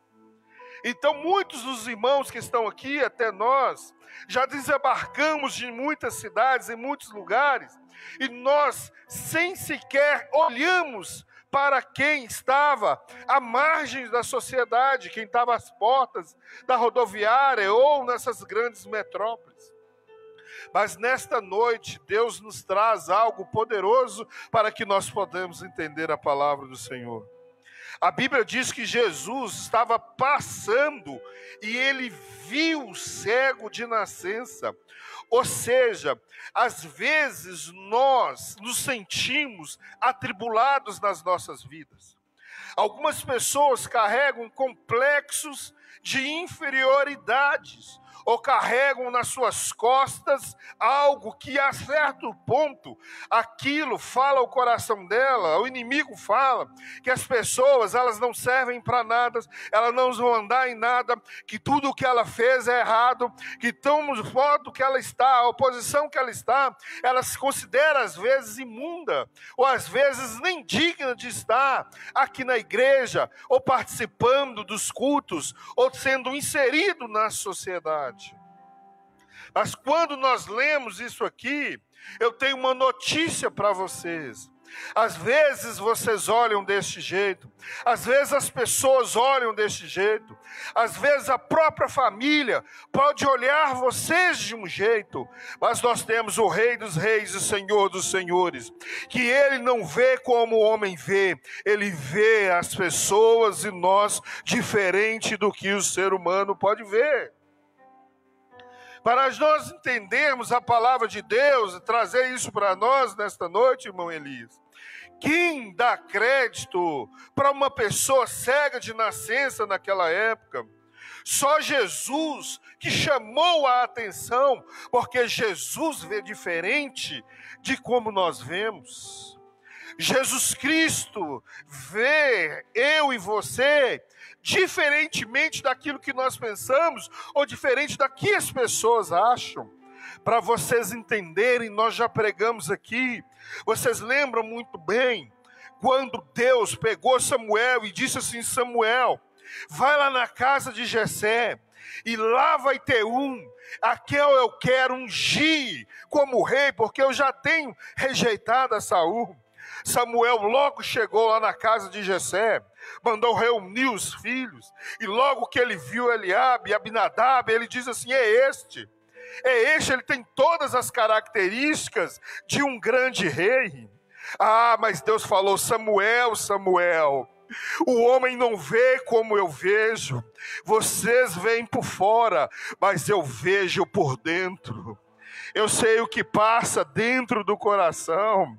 Então, muitos dos irmãos que estão aqui, até nós, já desembarcamos de muitas cidades, em muitos lugares, e nós, sem sequer olhamos para quem estava à margem da sociedade, quem estava às portas da rodoviária ou nessas grandes metrópoles. Mas nesta noite, Deus nos traz algo poderoso para que nós possamos entender a palavra do Senhor. A Bíblia diz que Jesus estava passando e ele viu o cego de nascença. Ou seja, às vezes nós nos sentimos atribulados nas nossas vidas. Algumas pessoas carregam complexos de inferioridades, ou carregam nas suas costas algo que a certo ponto, aquilo fala o coração dela, o inimigo fala, que as pessoas, elas não servem para nada, elas não vão andar em nada, que tudo o que ela fez é errado, que tão modo que ela está, a oposição que ela está, ela se considera às vezes imunda, ou às vezes nem digna de estar aqui na igreja, ou participando dos cultos, ou sendo inserido na sociedade. Mas quando nós lemos isso aqui, eu tenho uma notícia para vocês. Às vezes vocês olham deste jeito, às vezes as pessoas olham deste jeito, às vezes a própria família pode olhar vocês de um jeito, mas nós temos o Rei dos Reis e Senhor dos Senhores, que ele não vê como o homem vê, ele vê as pessoas e nós diferente do que o ser humano pode ver. Para nós entendermos a palavra de Deus e trazer isso para nós nesta noite, irmão Elias, quem dá crédito para uma pessoa cega de nascença naquela época? Só Jesus que chamou a atenção, porque Jesus vê diferente de como nós vemos. Jesus Cristo vê eu e você diferentemente daquilo que nós pensamos, ou diferente da que as pessoas acham. Para vocês entenderem, nós já pregamos aqui, vocês lembram muito bem, quando Deus pegou Samuel e disse assim: Samuel, vai lá na casa de Jessé, e lá vai ter a quem eu quero ungir como rei, porque eu já tenho rejeitado a Saul. Samuel logo chegou lá na casa de Jessé, mandou reunir os filhos, e logo que ele viu Eliabe e Abinadab, ele diz assim: é este. Ele tem todas as características de um grande rei. Mas Deus falou: Samuel, Samuel, o homem não vê como eu vejo, vocês veem por fora, mas eu vejo por dentro. Eu sei o que passa dentro do coração.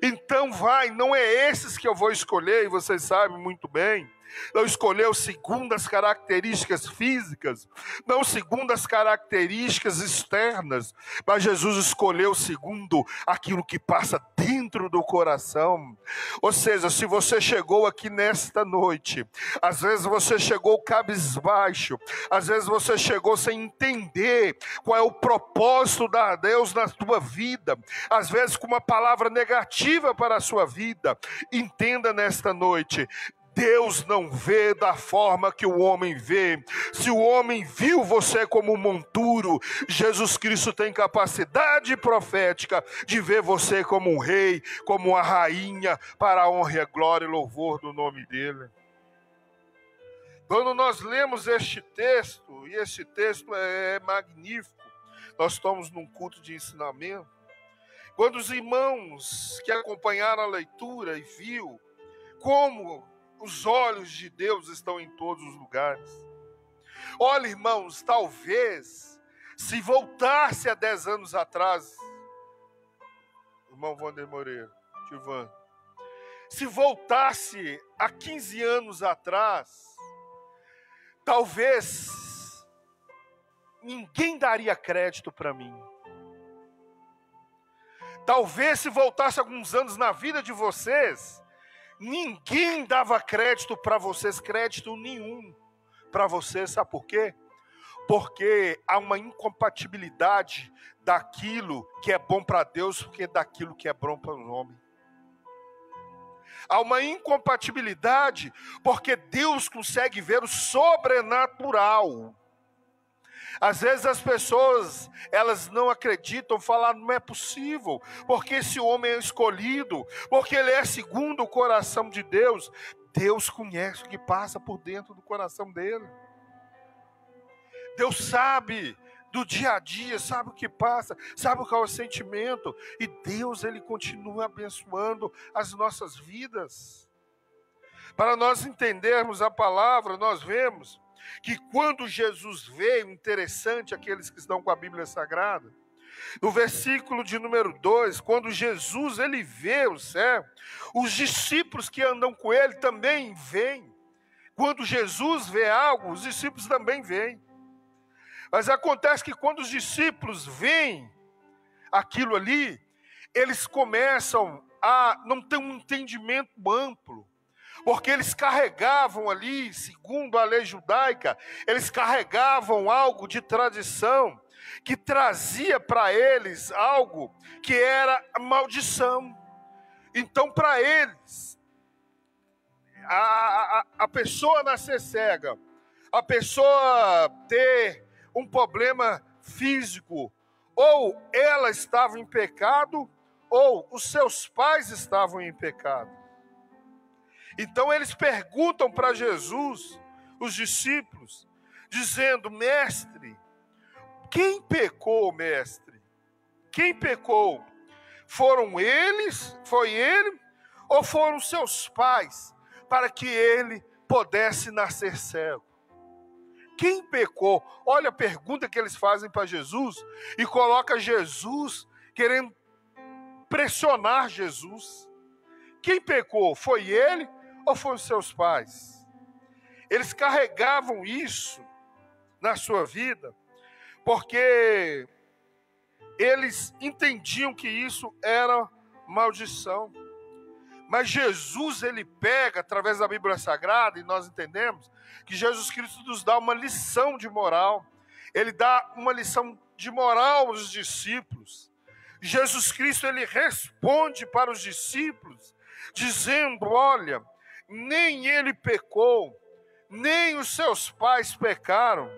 Então não é esses que eu vou escolher, e vocês sabem muito bem. Não escolheu segundo as características físicas, não segundo as características externas, mas Jesus escolheu segundo aquilo que passa dentro do coração. Ou seja, se você chegou aqui nesta noite, às vezes você chegou cabisbaixo, às vezes você chegou sem entender qual é o propósito de Deus na sua vida, às vezes com uma palavra negativa para a sua vida, entenda nesta noite: Deus não vê da forma que o homem vê. Se o homem viu você como um monturo, Jesus Cristo tem capacidade profética de ver você como um rei, como uma rainha, para a honra, a glória e louvor do nome dele. Quando nós lemos este texto, e este texto é magnífico, nós estamos num culto de ensinamento, quando os irmãos que acompanharam a leitura e viu como os olhos de Deus estão em todos os lugares. Olha, irmãos, talvez, se voltasse a 10 anos atrás, irmão Wander Moreira, Gilvan, se voltasse a 15 anos atrás, talvez ninguém daria crédito para mim. Talvez se voltasse alguns anos na vida de vocês, ninguém dava crédito para vocês, crédito nenhum para vocês. Sabe por quê? Porque há uma incompatibilidade daquilo que é bom para Deus porque daquilo que é bom para o homem. Há uma incompatibilidade porque Deus consegue ver o sobrenatural. Às vezes as pessoas, elas não acreditam, falam: não é possível, porque esse homem é escolhido, porque ele é segundo o coração de Deus. Deus conhece o que passa por dentro do coração dele. Deus sabe do dia a dia, sabe o que passa, sabe qual é o sentimento. E Deus, ele continua abençoando as nossas vidas. Para nós entendermos a palavra, nós vemos que quando Jesus veio, interessante aqueles que estão com a Bíblia Sagrada, no versículo de número 2, quando Jesus ele vê o céu, os discípulos que andam com ele também vêm. Quando Jesus vê algo, os discípulos também vêm. Mas acontece que quando os discípulos veem aquilo ali, eles começam a não ter um entendimento amplo. Porque eles carregavam ali, segundo a lei judaica, eles carregavam algo de tradição que trazia para eles algo que era maldição. Então, para eles, a pessoa nascer cega, a pessoa ter um problema físico, ou ela estava em pecado, ou os seus pais estavam em pecado. Então eles perguntam para Jesus, os discípulos, dizendo: mestre, quem pecou, mestre? Quem pecou? Foram eles, foi ele, ou foram seus pais, para que ele pudesse nascer cego? Quem pecou? Olha a pergunta que eles fazem para Jesus, e coloca Jesus querendo pressionar Jesus. Quem pecou? Foi ele ou foram seus pais? Eles carregavam isso na sua vida, porque eles entendiam que isso era maldição. Mas Jesus, ele pega, através da Bíblia Sagrada, e nós entendemos que Jesus Cristo nos dá uma lição de moral. Ele dá uma lição de moral aos discípulos. Jesus Cristo, ele responde para os discípulos, dizendo: olha, nem ele pecou, nem os seus pais pecaram,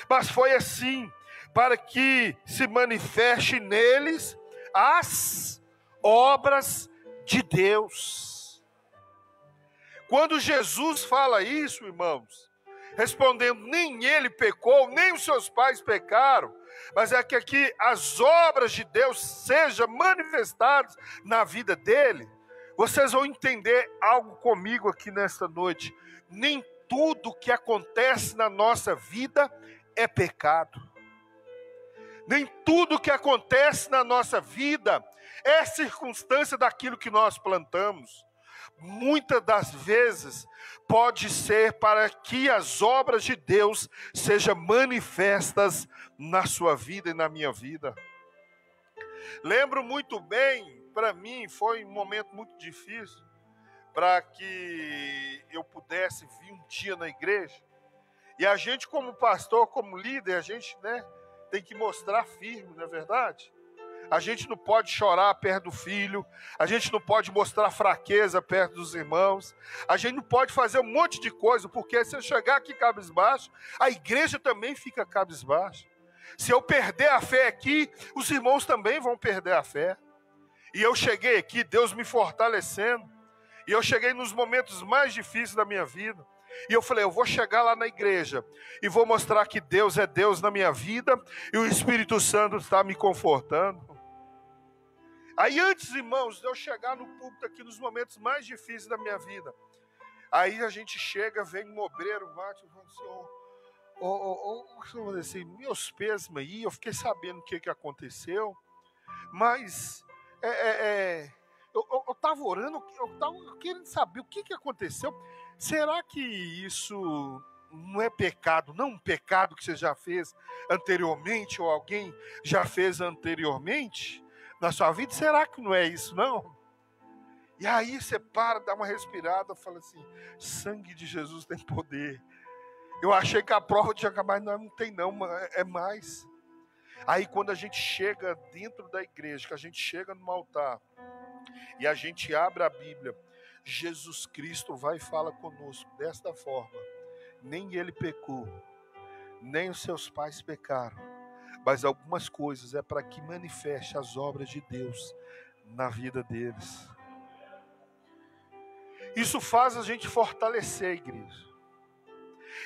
mas foi assim, para que se manifeste neles as obras de Deus. Quando Jesus fala isso, irmãos, respondendo: nem ele pecou, nem os seus pais pecaram, mas é que aqui as obras de Deus sejam manifestadas na vida dele. Vocês vão entender algo comigo aqui nesta noite. Nem tudo que acontece na nossa vida é pecado. Nem tudo que acontece na nossa vida é circunstância daquilo que nós plantamos. Muitas das vezes pode ser para que as obras de Deus sejam manifestas na sua vida e na minha vida. Lembro muito bem, para mim foi um momento muito difícil, para que eu pudesse vir um dia na igreja. E a gente como pastor, como líder, a gente, tem que mostrar firme, não é verdade? A gente não pode chorar perto do filho, a gente não pode mostrar fraqueza perto dos irmãos, a gente não pode fazer um monte de coisa, porque se eu chegar aqui cabisbaixo, a igreja também fica cabisbaixo. Se eu perder a fé aqui, os irmãos também vão perder a fé. E eu cheguei aqui, Deus me fortalecendo, e eu cheguei nos momentos mais difíceis da minha vida, e eu falei, eu vou chegar lá na igreja e vou mostrar que Deus é Deus na minha vida e o Espírito Santo está me confortando. Aí antes, irmãos, de eu chegar no púlpito aqui nos momentos mais difíceis da minha vida, aí a gente chega, vem um obreiro, bate e fala assim, assim, meus pêsames aí, eu fiquei sabendo o que aconteceu, mas eu estava orando, eu estava querendo saber o que aconteceu. Será que isso não é pecado, não um pecado que você já fez anteriormente ou alguém já fez anteriormente na sua vida? Será que não é isso, não? E aí você para, dá uma respirada, fala assim, sangue de Jesus tem poder. Eu achei que a prova tinha acabado, não tem não, é mais. Aí quando a gente chega dentro da igreja, que a gente chega no altar e a gente abre a Bíblia, Jesus Cristo vai e fala conosco desta forma: nem ele pecou, nem os seus pais pecaram, mas algumas coisas é para que manifeste as obras de Deus na vida deles. Isso faz a gente fortalecer a igreja.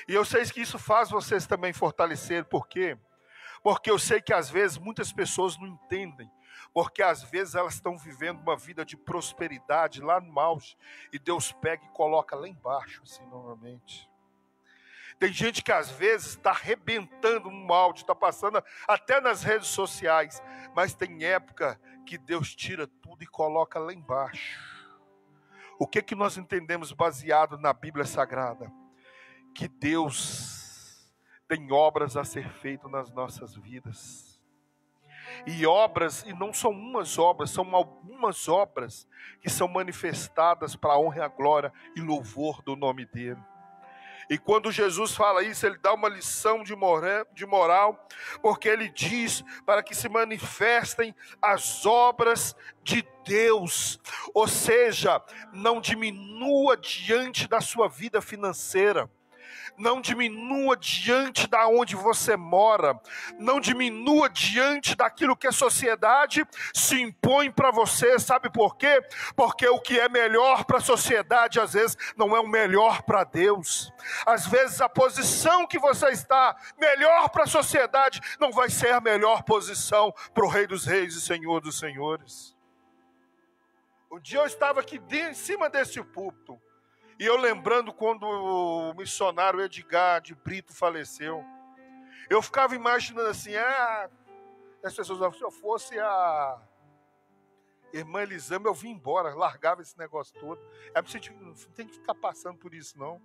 E eu sei que isso faz vocês também fortalecer. Por quê? Porque eu sei que às vezes muitas pessoas não entendem. Porque às vezes elas estão vivendo uma vida de prosperidade lá no auge, e Deus pega e coloca lá embaixo, assim, novamente. Tem gente que às vezes está arrebentando no áudio, está passando até nas redes sociais, mas tem época que Deus tira tudo e coloca lá embaixo. O que nós entendemos baseado na Bíblia Sagrada? Que Deus tem obras a ser feitas nas nossas vidas. E obras, e não são umas obras, são algumas obras que são manifestadas para a honra e a glória e louvor do nome dele. E quando Jesus fala isso, ele dá uma lição de moral, porque ele diz para que se manifestem as obras de Deus. Ou seja, não diminua diante da sua vida financeira. Não diminua diante da onde você mora. Não diminua diante daquilo que a sociedade se impõe para você. Sabe por quê? Porque o que é melhor para a sociedade, às vezes, não é o melhor para Deus. Às vezes, a posição que você está melhor para a sociedade não vai ser a melhor posição para o Rei dos Reis e Senhor dos Senhores. Um dia eu estava aqui em cima desse púlpito, e eu lembrando quando o missionário Edgar de Brito faleceu, eu ficava imaginando assim, as pessoas, se eu fosse a irmã Elisama, eu vim embora, largava esse negócio todo. Você não tem que ficar passando por isso, não.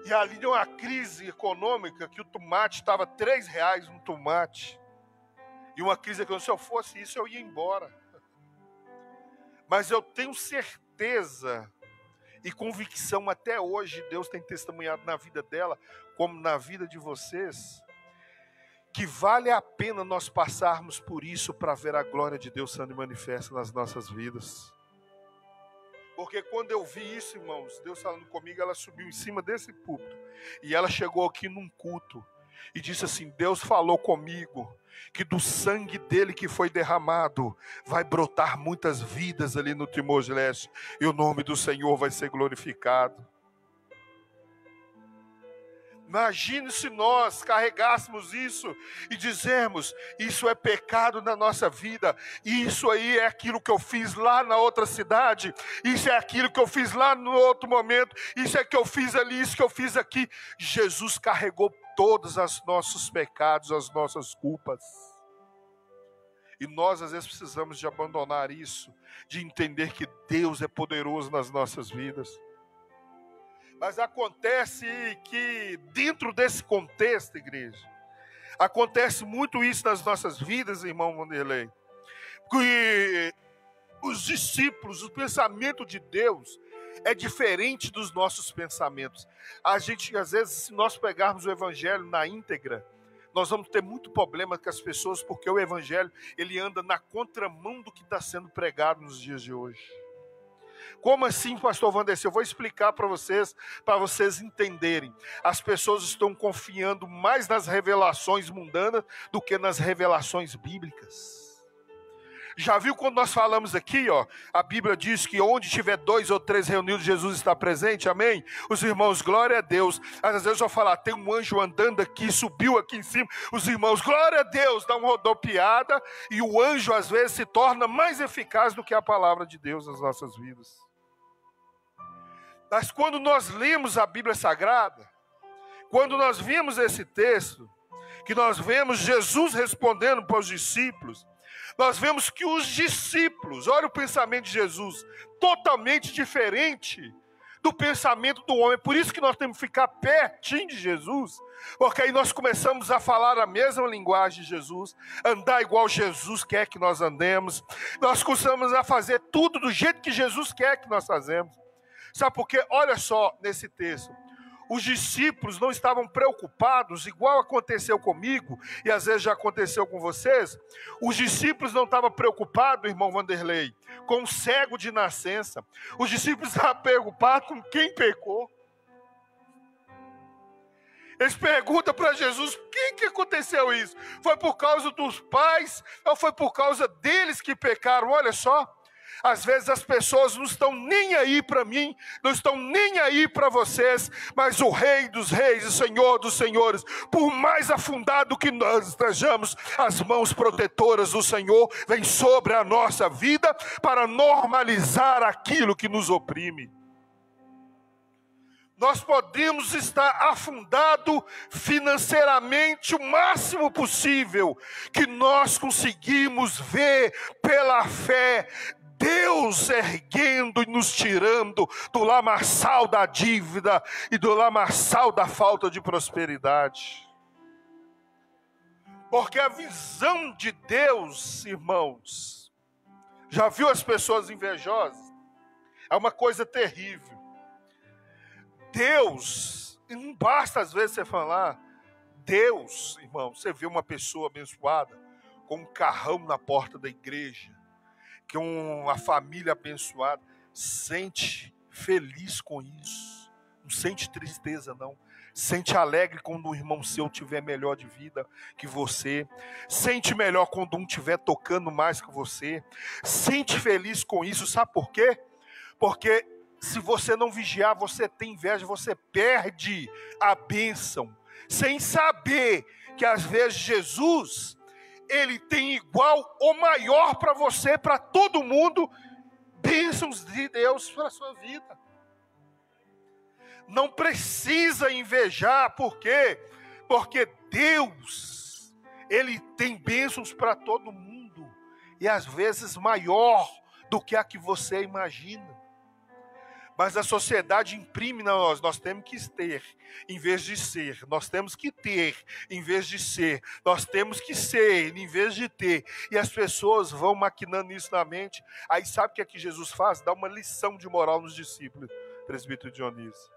E ali deu uma crise econômica, que o tomate estava R$3 no tomate. E uma crise econômica, se eu fosse isso, eu ia embora. Mas eu tenho certeza e convicção até hoje, Deus tem testemunhado na vida dela, como na vida de vocês, que vale a pena nós passarmos por isso para ver a glória de Deus sendo manifesta nas nossas vidas. Porque quando eu vi isso, irmãos, Deus falando comigo, ela subiu em cima desse púlpito, e ela chegou aqui num culto, e disse assim, Deus falou comigo, que do sangue dele que foi derramado, vai brotar muitas vidas ali no Timor-Leste, e o nome do Senhor vai ser glorificado. Imagine se nós carregássemos isso e dizermos: isso é pecado na nossa vida, isso aí é aquilo que eu fiz lá na outra cidade, isso é aquilo que eu fiz lá no outro momento, isso é que eu fiz ali, isso que eu fiz aqui. Jesus carregou todos os nossos pecados, as nossas culpas. E nós às vezes precisamos de abandonar isso, de entender que Deus é poderoso nas nossas vidas. Mas acontece que dentro desse contexto, igreja, acontece muito isso nas nossas vidas, irmão Vanderlei, que os discípulos, o pensamento de Deus é diferente dos nossos pensamentos. A gente, às vezes, se nós pegarmos o evangelho na íntegra, nós vamos ter muito problema com as pessoas, porque o evangelho, ele anda na contramão do que está sendo pregado nos dias de hoje. Como assim, pastor Vanderlei? Eu vou explicar para vocês entenderem. As pessoas estão confiando mais nas revelações mundanas do que nas revelações bíblicas. Já viu quando nós falamos aqui, ó, a Bíblia diz que onde tiver 2 ou 3 reunidos, Jesus está presente, amém? Os irmãos, glória a Deus. Às vezes eu vou falar, tem um anjo andando aqui, subiu aqui em cima. Os irmãos, glória a Deus, dá uma rodopiada. E o anjo às vezes se torna mais eficaz do que a palavra de Deus nas nossas vidas. Mas quando nós lemos a Bíblia Sagrada, quando nós vimos esse texto, que nós vemos Jesus respondendo para os discípulos, nós vemos que os discípulos, olha o pensamento de Jesus, totalmente diferente do pensamento do homem. Por isso que nós temos que ficar pertinho de Jesus, porque aí nós começamos a falar a mesma linguagem de Jesus, andar igual Jesus quer que nós andemos, nós começamos a fazer tudo do jeito que Jesus quer que nós fazemos. Sabe por quê? Olha só nesse texto. Os discípulos não estavam preocupados, igual aconteceu comigo, e às vezes já aconteceu com vocês. Os discípulos não estavam preocupados, irmão Vanderlei, com o cego de nascença. Os discípulos estavam preocupados com quem pecou. Eles perguntam para Jesus, por que aconteceu isso? Foi por causa dos pais ou foi por causa deles que pecaram? Olha só. Às vezes as pessoas não estão nem aí para mim, não estão nem aí para vocês, mas o Rei dos Reis, o Senhor dos Senhores, por mais afundado que nós estejamos, as mãos protetoras do Senhor vêm sobre a nossa vida para normalizar aquilo que nos oprime. Nós podemos estar afundado financeiramente o máximo possível, que nós conseguimos ver pela fé Deus erguendo e nos tirando do lamaçal da dívida e do lamaçal da falta de prosperidade. Porque a visão de Deus, irmãos, já viu as pessoas invejosas? É uma coisa terrível. Deus, e não basta às vezes você falar, Deus, irmão, você vê uma pessoa abençoada com um carrão na porta da igreja, que uma família abençoada, sente feliz com isso, não sente tristeza não, sente alegre quando um irmão seu tiver melhor de vida que você, sente melhor quando um estiver tocando mais que você, sente feliz com isso, sabe por quê? Porque se você não vigiar, você tem inveja, você perde a bênção, sem saber que às vezes Jesus, Ele tem igual ou maior para você, para todo mundo, bênçãos de Deus para a sua vida. Não precisa invejar, por quê? Porque Deus, Ele tem bênçãos para todo mundo, e às vezes maior do que a que você imagina. Mas a sociedade imprime na nós temos que ter, em vez de ser. Nós temos que ter, em vez de ser. Nós temos que ser, em vez de ter. E as pessoas vão maquinando isso na mente. Aí sabe o que é que Jesus faz? Dá uma lição de moral nos discípulos, presbítero Dionísio.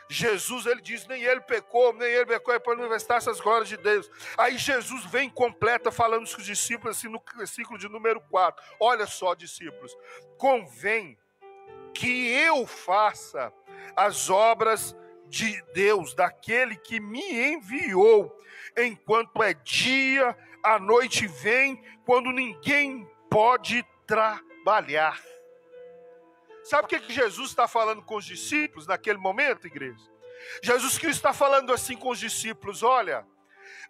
Jesus, ele diz, nem ele pecou, é para manifestar essas glórias de Deus. Aí Jesus vem completa falando com os discípulos, assim, no versículo de número 4. Olha só, discípulos, convém que eu faça as obras de Deus, daquele que me enviou, enquanto é dia, a noite vem, quando ninguém pode trabalhar. Sabe o que Jesus está falando com os discípulos naquele momento, igreja? Jesus Cristo está falando assim com os discípulos: olha,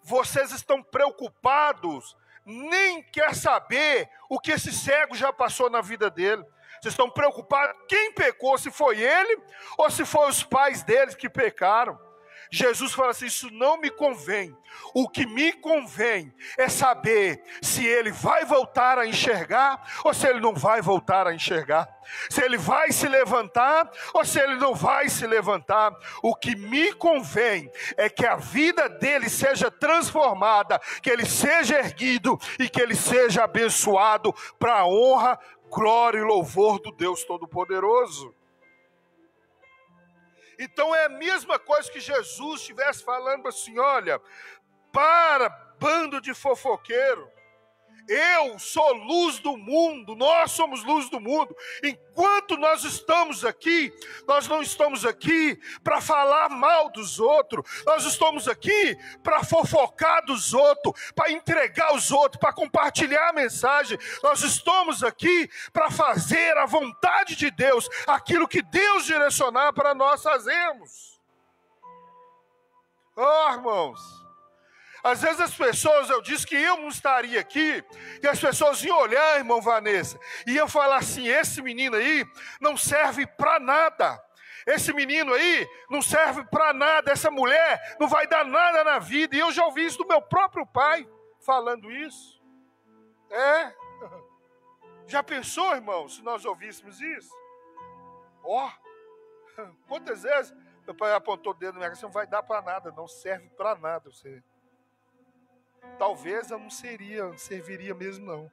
vocês estão preocupados, nem quer saber o que esse cego já passou na vida dele. Vocês estão preocupados quem pecou, se foi ele ou se foi os pais dele que pecaram. Jesus fala assim: isso não me convém. O que me convém é saber se ele vai voltar a enxergar ou se ele não vai voltar a enxergar. Se ele vai se levantar ou se ele não vai se levantar. O que me convém é que a vida dele seja transformada, que ele seja erguido e que ele seja abençoado para a honra, glória e louvor do Deus Todo-Poderoso. Então é a mesma coisa que Jesus estivesse falando assim: olha, para, bando de fofoqueiro, eu sou luz do mundo, nós somos luz do mundo. Enquanto nós estamos aqui, nós não estamos aqui para falar mal dos outros, nós estamos aqui para fofocar dos outros, para entregar os outros, para compartilhar a mensagem. Nós estamos aqui para fazer a vontade de Deus, aquilo que Deus direcionar para nós fazermos. Oh, irmãos, às vezes as pessoas, eu disse que eu não estaria aqui, que as pessoas iam olhar, irmão Vanessa, e iam falar assim: esse menino aí não serve para nada. Esse menino aí não serve para nada, essa mulher não vai dar nada na vida. E eu já ouvi isso do meu próprio pai, falando isso. Já pensou, irmão, se nós ouvíssemos isso? Quantas vezes meu pai apontou o dedo na minha cara: você não vai dar para nada, não serve para nada você. Talvez eu não serviria mesmo não,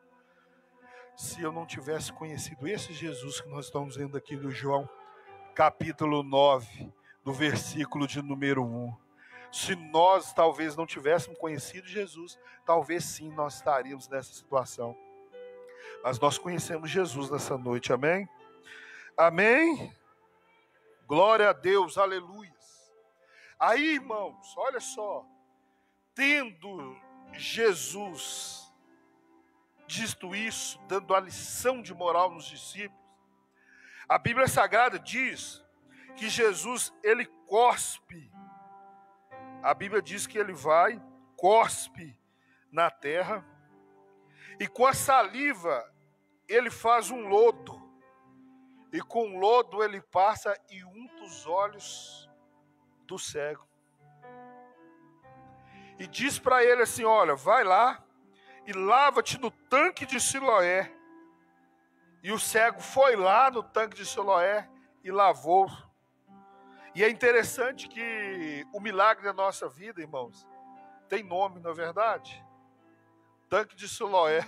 se eu não tivesse conhecido esse Jesus que nós estamos vendo aqui do João, capítulo 9, do versículo de número 1. Se nós talvez não tivéssemos conhecido Jesus, talvez sim nós estaríamos nessa situação. Mas nós conhecemos Jesus nessa noite, amém? Amém? Glória a Deus, aleluia. Aí, irmãos, olha só, tendo Jesus dito isso, dando a lição de moral nos discípulos, a Bíblia Sagrada diz que Jesus, ele cospe. A Bíblia diz que ele vai, cospe na terra, e com a saliva ele faz um lodo, e com o lodo ele passa e unta os olhos do cego. E diz para ele assim: olha, vai lá e lava-te no tanque de Siloé. E o cego foi lá no tanque de Siloé e lavou. E é interessante que o milagre da nossa vida, irmãos, tem nome, não é verdade? Tanque de Siloé,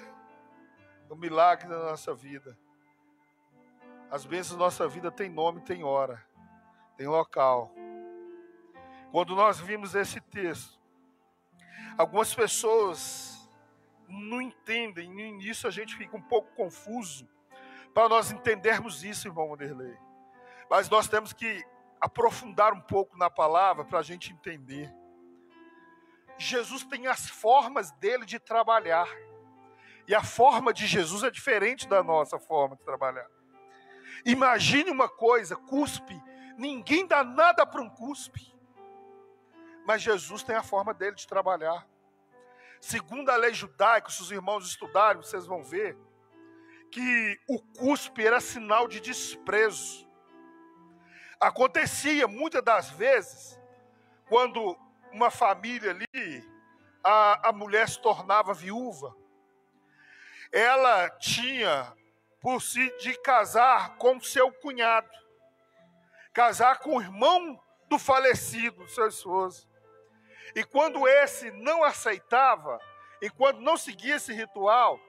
o milagre da nossa vida. As bênçãos da nossa vida tem nome, tem hora, tem local. Quando nós vimos esse texto, algumas pessoas não entendem, no início a gente fica um pouco confuso para nós entendermos isso, irmão Wanderlei. Mas nós temos que aprofundar um pouco na palavra para a gente entender. Jesus tem as formas dele de trabalhar. E a forma de Jesus é diferente da nossa forma de trabalhar. Imagine uma coisa, cuspe. Ninguém dá nada para um cuspe. Mas Jesus tem a forma dele de trabalhar. Segundo a lei judaica, se os irmãos estudarem, vocês vão ver que o cuspe era sinal de desprezo. Acontecia muitas das vezes, quando uma família ali, a mulher se tornava viúva, ela tinha por si de casar com seu cunhado, casar com o irmão do falecido, seu esposo. E quando esse não aceitava, e quando não seguia esse ritual,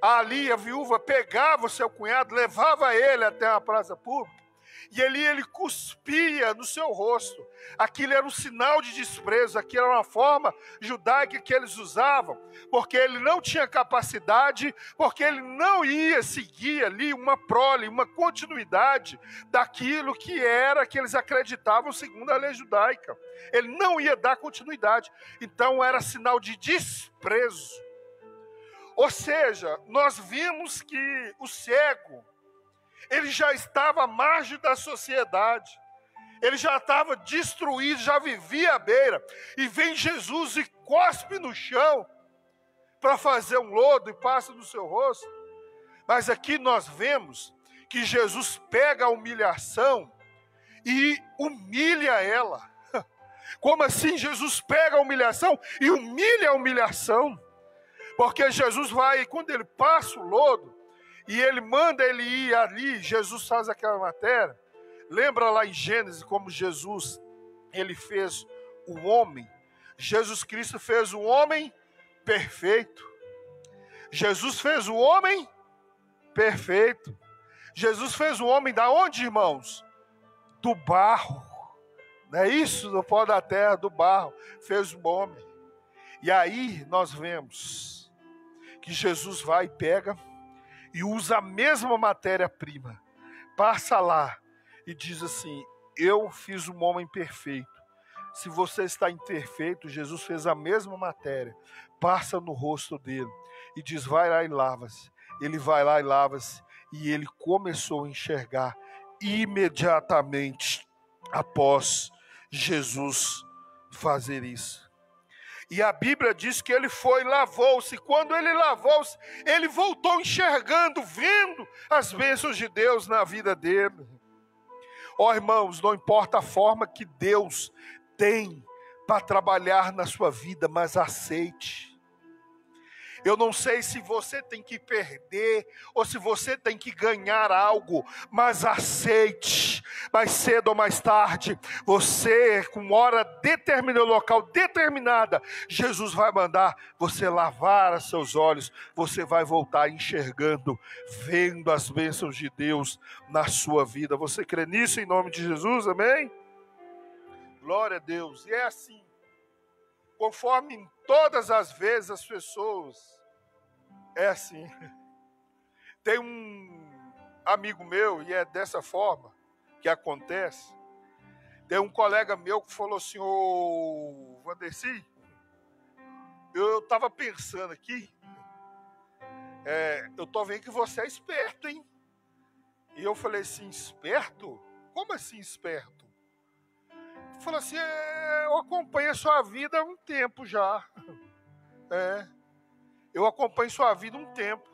ali a viúva pegava o seu cunhado, levava ele até a praça pública, e ali ele cuspia no seu rosto. Aquilo era um sinal de desprezo, aquilo era uma forma judaica que eles usavam, porque ele não tinha capacidade, porque ele não ia seguir ali uma prole, uma continuidade daquilo que era, que eles acreditavam segundo a lei judaica. Ele não ia dar continuidade, então era sinal de desprezo. Ou seja, nós vimos que o cego, ele já estava à margem da sociedade. Ele já estava destruído, já vivia à beira. E vem Jesus e cospe no chão para fazer um lodo e passa no seu rosto. Mas aqui nós vemos que Jesus pega a humilhação e humilha ela. Como assim? Jesus pega a humilhação e humilha a humilhação. Porque Jesus vai, e quando ele passa o lodo, e ele manda ele ir ali, Jesus faz aquela matéria. Lembra lá em Gênesis como Jesus, ele fez o homem. Jesus Cristo fez o homem perfeito. Jesus fez o homem perfeito. Jesus fez o homem da onde, irmãos? Do barro. Não é isso? Do pó da terra, do barro. Fez o homem. E aí nós vemos que Jesus vai e pega e usa a mesma matéria-prima. Passa lá e diz assim: eu fiz um homem perfeito. Se você está imperfeito, Jesus fez a mesma matéria. Passa no rosto dele e diz: vai lá e lava-se. Ele vai lá e lava-se. E ele começou a enxergar imediatamente após Jesus fazer isso. E a Bíblia diz que ele foi e lavou-se. Quando ele lavou-se, ele voltou enxergando, vendo as bênçãos de Deus na vida dele. Ó, irmãos, não importa a forma que Deus tem para trabalhar na sua vida, mas aceite. Eu não sei se você tem que perder ou se você tem que ganhar algo, mas aceite. Mais cedo ou mais tarde, você, com hora determinada, local determinada, Jesus vai mandar você lavar os seus olhos. Você vai voltar enxergando, vendo as bênçãos de Deus na sua vida. Você crê nisso em nome de Jesus? Amém? Glória a Deus. E é assim. Conforme em todas as vezes as pessoas, é assim. Tem um amigo meu, e é dessa forma que acontece. Tem um colega meu que falou assim: ô Vandercy, eu estava pensando aqui, eu tô vendo que você é esperto, hein? E eu falei assim: esperto? Como assim esperto? Falou assim: eu acompanho a sua vida há um tempo já. Eu acompanho sua vida há um tempo.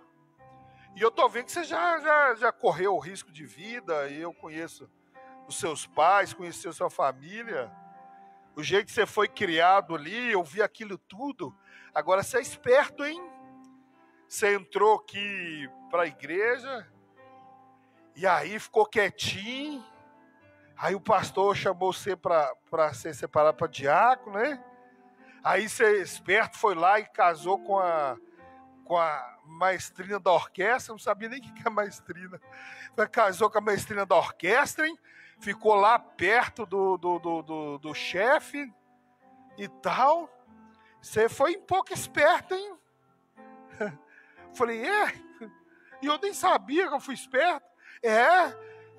E eu tô vendo que você já correu o risco de vida. E eu conheço os seus pais, conheci a sua família. O jeito que você foi criado ali, eu vi aquilo tudo. Agora você é esperto, hein? Você entrou aqui para a igreja. E aí ficou quietinho. Aí o pastor chamou você para ser separado para diácono, né? Aí você, esperto, foi lá e casou com a maestrina da orquestra. Não sabia nem o que é maestrina. Casou com a maestrina da orquestra, hein? Ficou lá perto do chefe e tal. Você foi um pouco esperto, hein? Falei: e eu nem sabia que eu fui esperto.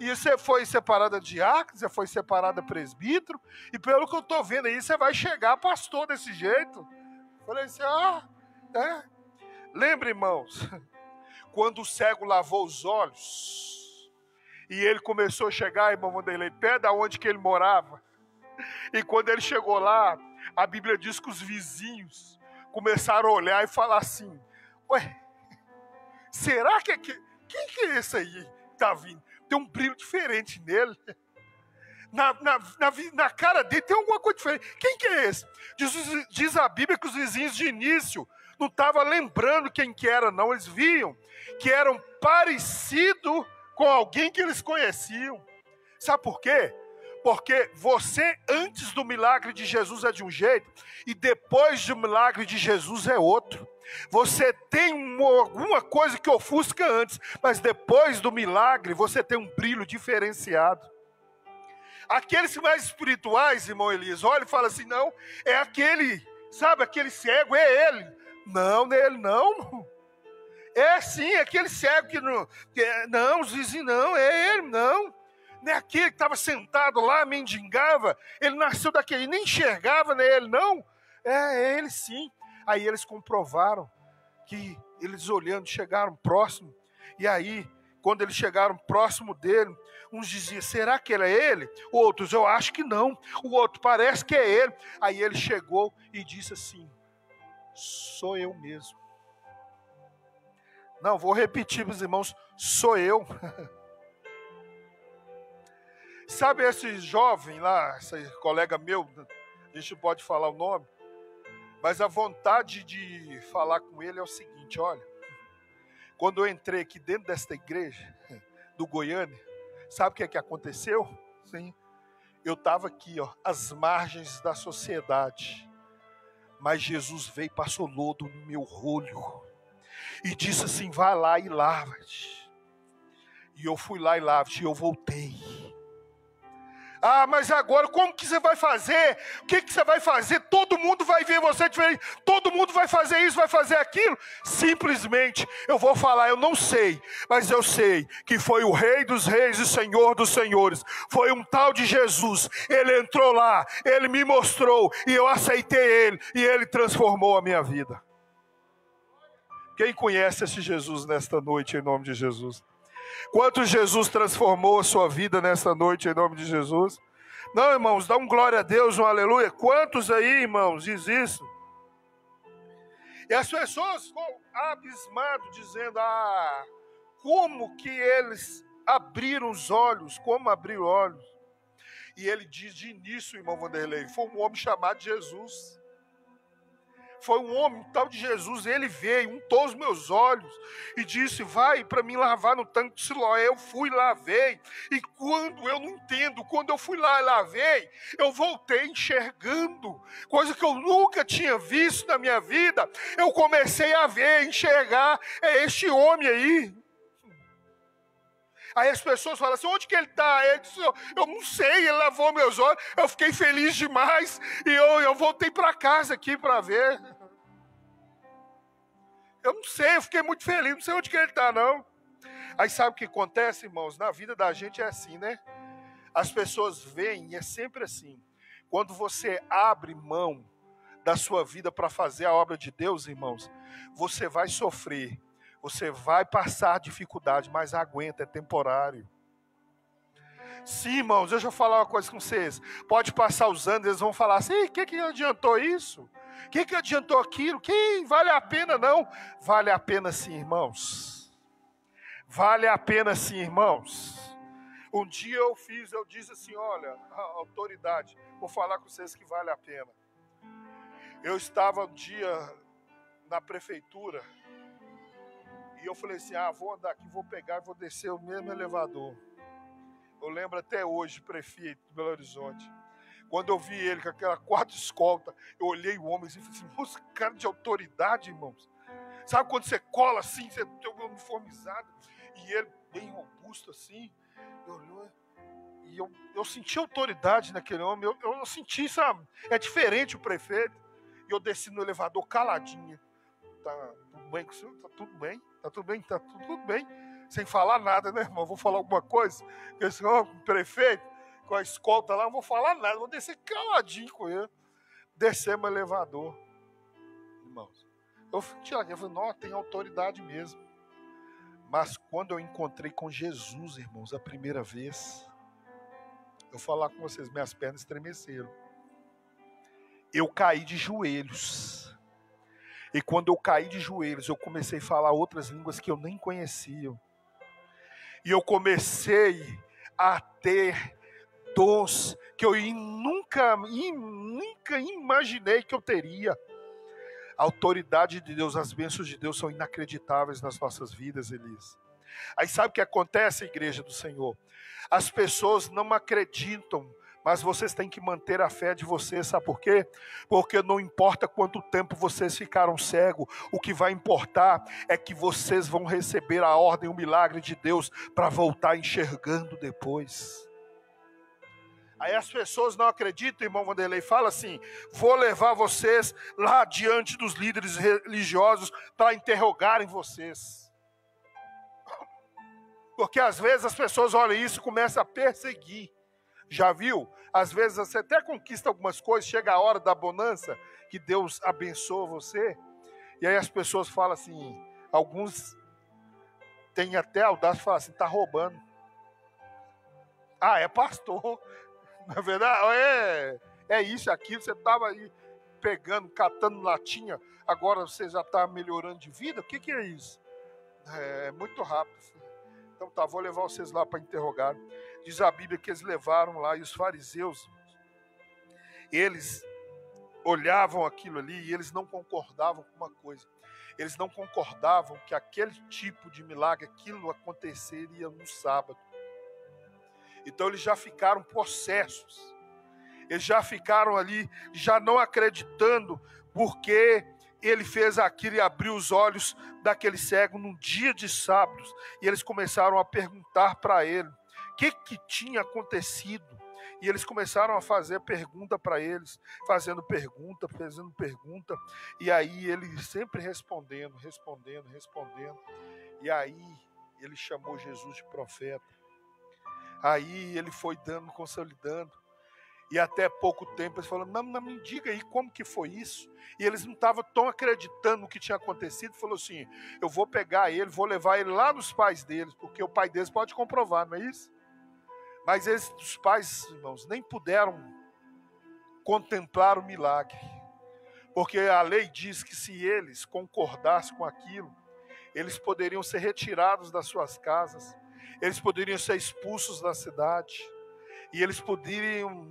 E você foi separada de diácono, você foi separada de presbítero, e pelo que eu estou vendo aí, você vai chegar pastor desse jeito. Falei assim: Lembra, irmãos, quando o cego lavou os olhos, e ele começou a chegar, irmão Vanderlei, perto da onde que ele morava, e quando ele chegou lá, a Bíblia diz que os vizinhos começaram a olhar e falar assim: ué, será que quem que é esse aí que tá vindo? Tem um brilho diferente nele. Na cara dele tem alguma coisa diferente. Quem que é esse? Diz a Bíblia que os vizinhos de início não estavam lembrando quem que era, não. Eles viam que eram parecidos com alguém que eles conheciam. Sabe por quê? Porque você, antes do milagre de Jesus, é de um jeito, e depois do milagre de Jesus é outro. Você tem alguma coisa que ofusca antes, mas depois do milagre você tem um brilho diferenciado. Aqueles mais espirituais, irmão Elias, olha e fala assim: não, é aquele, sabe, aquele cego, é ele. Não, não é ele não. É sim, aquele cego que não, os vizinhos não, é ele não. Não é aquele que estava sentado lá, mendigava, ele nasceu daquele, nem enxergava, não é ele não. É ele sim. Aí eles comprovaram que eles olhando, chegaram próximo, e aí quando eles chegaram próximo dele, uns diziam, será que ele é ele? Outros, eu acho que não. O outro, parece que é ele. Aí ele chegou e disse assim, sou eu mesmo. Não, vou repetir para os irmãos, sou eu. Sabe esse jovem lá, esse colega meu, a gente pode falar o nome, mas a vontade de falar com ele é o seguinte, olha, quando eu entrei aqui dentro desta igreja, do Goiânia, sabe o que aconteceu? Sim, eu estava aqui, ó, às margens da sociedade, mas Jesus veio e passou lodo no meu olho, e disse assim, vai lá e lava-te. E eu fui lá e lava-te, e eu voltei. Ah, mas agora como que você vai fazer? O que você vai fazer? Todo mundo vai ver você diferente. Todo mundo vai fazer isso, vai fazer aquilo. Simplesmente eu vou falar, eu não sei. Mas eu sei que foi o Rei dos Reis e Senhor dos Senhores. Foi um tal de Jesus. Ele entrou lá, ele me mostrou. E eu aceitei ele. E ele transformou a minha vida. Quem conhece esse Jesus nesta noite em nome de Jesus? Quanto Jesus transformou a sua vida nessa noite em nome de Jesus? Não, irmãos, dá um glória a Deus, um aleluia. Quantos aí, irmãos, diz isso? E as pessoas ficam abismadas, dizendo, como que eles abriram os olhos, como abriram olhos? E ele diz de início, irmão Vanderlei, foi um homem chamado Jesus. Foi um homem, um tal de Jesus, ele veio, untou os meus olhos e disse, vai para mim lavar no tanque de Siloé. Eu fui, lavei, e quando eu não entendo, quando eu fui lá e lavei, eu voltei enxergando, coisa que eu nunca tinha visto na minha vida. Eu comecei a ver, enxergar, é este homem aí. Aí as pessoas falam assim, onde que ele está? Ele disse, eu não sei, ele lavou meus olhos, eu fiquei feliz demais, e eu voltei para casa aqui para ver. Eu não sei, eu fiquei muito feliz, não sei onde que ele está não. Aí sabe o que acontece, irmãos? Na vida da gente é assim, né? As pessoas veem, e é sempre assim. Quando você abre mão da sua vida para fazer a obra de Deus, irmãos, você vai sofrer. Você vai passar dificuldade, mas aguenta, é temporário. Sim, irmãos, deixa eu falar uma coisa com vocês. Pode passar os anos, eles vão falar assim, o que adiantou isso? O que adiantou aquilo? Que vale a pena não? Vale a pena sim, irmãos. Vale a pena sim, irmãos. Um dia eu disse assim, olha, a autoridade, vou falar com vocês que vale a pena. Eu estava um dia na prefeitura, e eu falei assim, vou andar aqui, vou pegar e vou descer o mesmo elevador. Eu lembro até hoje, prefeito de Belo Horizonte. Quando eu vi ele com aquela 4 escolta, eu olhei o homem assim e falei assim, moço, cara de autoridade, irmãos. Sabe quando você cola assim, você tem um uniformizado, e ele bem robusto assim, e eu senti autoridade naquele homem, eu senti, sabe, é diferente o prefeito. E eu desci no elevador caladinho. Tá tudo bem com o senhor? Tá tudo bem? Tá tudo bem? Tá tudo bem. Sem falar nada, né, irmão? Vou falar alguma coisa. Porque senhor, prefeito, com a escolta lá, não vou falar nada. Vou descer caladinho com ele. Descemos o elevador. Irmãos, eu falei, não, tem autoridade mesmo. Mas quando eu encontrei com Jesus, irmãos, a primeira vez, eu vou falar com vocês, minhas pernas estremeceram. Eu caí de joelhos. E quando eu caí de joelhos, eu comecei a falar outras línguas que eu nem conhecia. E eu comecei a ter dons que eu nunca imaginei que eu teria. A autoridade de Deus, as bênçãos de Deus são inacreditáveis nas nossas vidas, Elias. Aí sabe o que acontece, igreja do Senhor? As pessoas não acreditam, mas vocês têm que manter a fé de vocês, sabe por quê? Porque não importa quanto tempo vocês ficaram cegos, o que vai importar é que vocês vão receber a ordem, o milagre de Deus, para voltar enxergando depois. Aí as pessoas não acreditam, irmão Vanderlei, fala assim, vou levar vocês lá diante dos líderes religiosos para interrogarem vocês. Porque às vezes as pessoas olham isso e começam a perseguir. Já viu? Às vezes você até conquista algumas coisas, chega a hora da bonança, que Deus abençoa você, e aí as pessoas falam assim, alguns tem até audácia de falar assim, está roubando. Ah, é pastor. Na verdade, é isso, aquilo, você estava aí pegando, catando latinha, agora você já está melhorando de vida? O que é isso? É muito rápido. Então tá, vou levar vocês lá para interrogar. Diz a Bíblia que eles levaram lá, e os fariseus, eles olhavam aquilo ali e eles não concordavam com uma coisa. Eles não concordavam que aquele tipo de milagre, aquilo aconteceria no sábado. Então eles já ficaram possessos. Eles já ficaram ali, já não acreditando, porque ele fez aquilo e abriu os olhos daquele cego num dia de sábado. E eles começaram a perguntar para ele o que tinha acontecido. E eles começaram a fazer pergunta para eles, fazendo pergunta. E aí ele sempre respondendo. E aí ele chamou Jesus de profeta. Aí ele foi dando, consolidando. E até pouco tempo eles falaram, não, me diga aí como que foi isso. E eles não estavam tão acreditando no que tinha acontecido. Falou assim, eu vou pegar ele, vou levar ele lá nos pais deles, porque o pai deles pode comprovar, não é isso? Mas os pais, irmãos, nem puderam contemplar o milagre. Porque a lei diz que se eles concordassem com aquilo, eles poderiam ser retirados das suas casas, eles poderiam ser expulsos da cidade, e eles poderiam,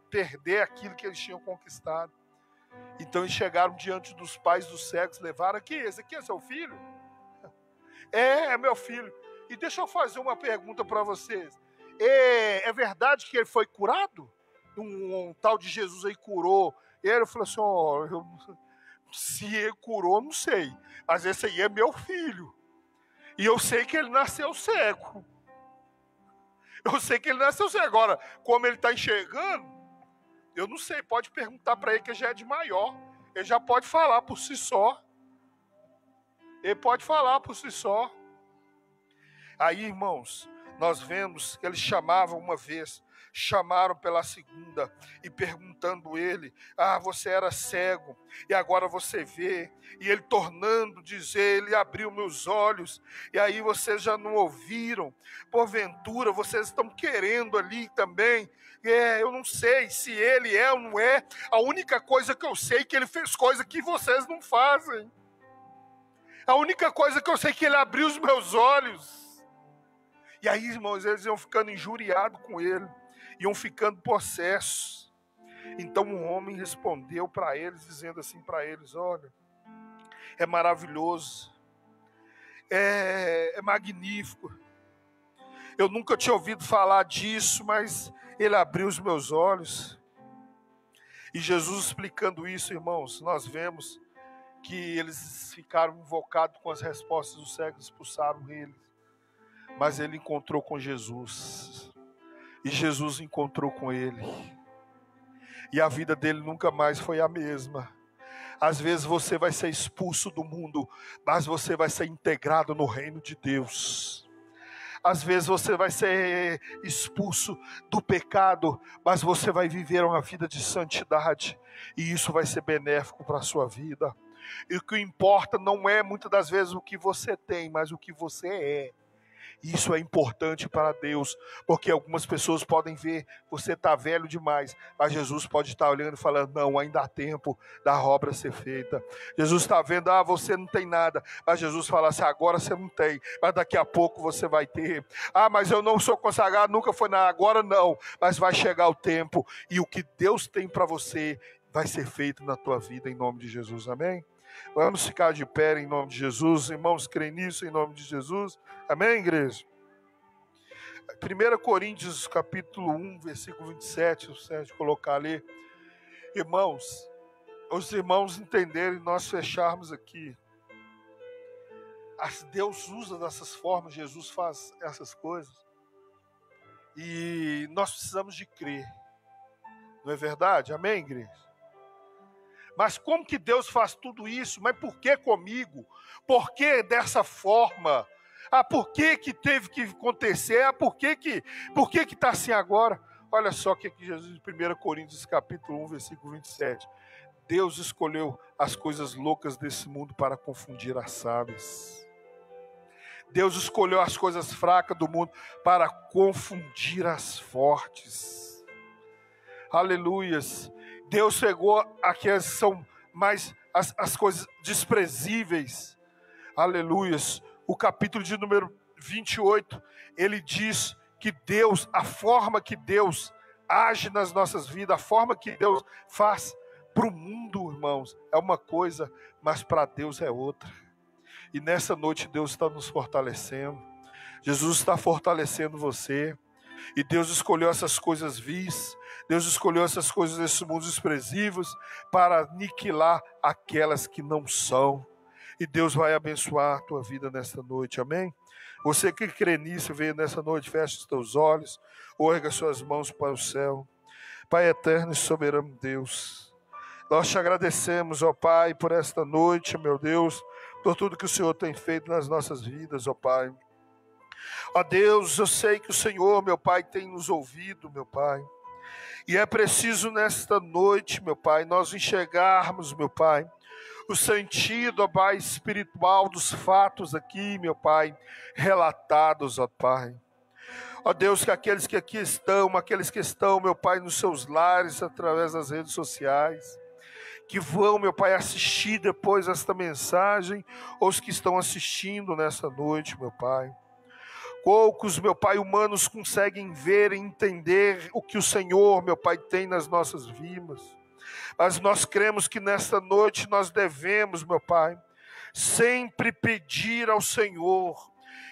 perder aquilo que eles tinham conquistado. Então eles chegaram diante dos pais dos cegos, levaram aqui, esse aqui é seu filho? É meu filho. E deixa eu fazer uma pergunta para vocês. É verdade que ele foi curado? Um tal de Jesus aí curou. E ele falou assim, se ele curou, não sei. Mas esse aí é meu filho. E eu sei que ele nasceu cego. Agora, como ele está enxergando, eu não sei. Pode perguntar para ele que já é de maior. Ele já pode falar por si só. Aí, irmãos, nós vemos que eles chamavam uma vez, chamaram pela segunda e perguntando ele, você era cego e agora você vê. E ele tornando dizer, ele abriu meus olhos e aí vocês já não ouviram. Porventura vocês estão querendo ali também. Eu não sei se ele é ou não é. A única coisa que eu sei é que ele fez coisa que vocês não fazem. A única coisa que eu sei é que ele abriu os meus olhos. E aí, irmãos, eles iam ficando injuriados com ele, iam ficando possessos. Então um homem respondeu para eles, dizendo assim para eles, olha, é maravilhoso, é magnífico. Eu nunca tinha ouvido falar disso, mas ele abriu os meus olhos. E Jesus explicando isso, irmãos, nós vemos que eles ficaram invocados com as respostas dos cegos, expulsaram ele. Mas ele encontrou com Jesus. E Jesus encontrou com ele. E a vida dele nunca mais foi a mesma. Às vezes você vai ser expulso do mundo, mas você vai ser integrado no reino de Deus. Às vezes você vai ser expulso do pecado, mas você vai viver uma vida de santidade. E isso vai ser benéfico para a sua vida. E o que importa não é muitas das vezes o que você tem, mas o que você é. Isso é importante para Deus, porque algumas pessoas podem ver, você está velho demais, mas Jesus pode estar olhando e falando, não, ainda há tempo da obra ser feita. Jesus está vendo, você não tem nada, mas Jesus fala assim, agora você não tem, mas daqui a pouco você vai ter. Mas eu não sou consagrado, nunca foi nada, agora não, mas vai chegar o tempo, e o que Deus tem para você vai ser feito na tua vida, em nome de Jesus, amém? Vamos ficar de pé em nome de Jesus, irmãos, creem nisso em nome de Jesus, amém, igreja? 1 Coríntios capítulo 1, versículo 27, o Sérgio colocar ali, irmãos, os irmãos entenderem, nós fecharmos aqui, Deus usa dessas formas, Jesus faz essas coisas, e nós precisamos de crer, não é verdade? Amém, igreja? Mas como que Deus faz tudo isso? Mas por que comigo? Por que dessa forma? Por que teve que acontecer? Por que está assim agora? Olha só o que Jesus, em 1 Coríntios capítulo 1, versículo 27. Deus escolheu as coisas loucas desse mundo para confundir as sábias. Deus escolheu as coisas fracas do mundo para confundir as fortes. Aleluias. Deus pegou aquelas que são mais as coisas desprezíveis. Aleluias. O capítulo de número 28, ele diz que Deus, a forma que Deus age nas nossas vidas, a forma que Deus faz para o mundo, irmãos, é uma coisa, mas para Deus é outra. E nessa noite Deus está nos fortalecendo. Jesus está fortalecendo você. E Deus escolheu essas coisas vis. Deus escolheu essas coisas desse mundo desprezíveis para aniquilar aquelas que não são. E Deus vai abençoar a tua vida nesta noite, amém? Você que crê nisso, veio nessa noite, fecha os teus olhos, erga suas mãos para o céu. Pai eterno e soberano Deus, nós te agradecemos, ó Pai, por esta noite, meu Deus, por tudo que o Senhor tem feito nas nossas vidas, ó Pai. Ó Deus, eu sei que o Senhor, meu Pai, tem nos ouvido, meu Pai. E é preciso nesta noite, meu Pai, nós enxergarmos, meu Pai, o sentido, ó Pai, espiritual dos fatos aqui, meu Pai, relatados, ó Pai. Ó Deus, que aqueles que aqui estão, meu Pai, nos seus lares, através das redes sociais, que vão, meu Pai, assistir depois esta mensagem, ou os que estão assistindo nessa noite, meu Pai. Poucos, meu Pai, humanos conseguem ver e entender o que o Senhor, meu Pai, tem nas nossas vidas. Mas nós cremos que nesta noite nós devemos, meu Pai, sempre pedir ao Senhor,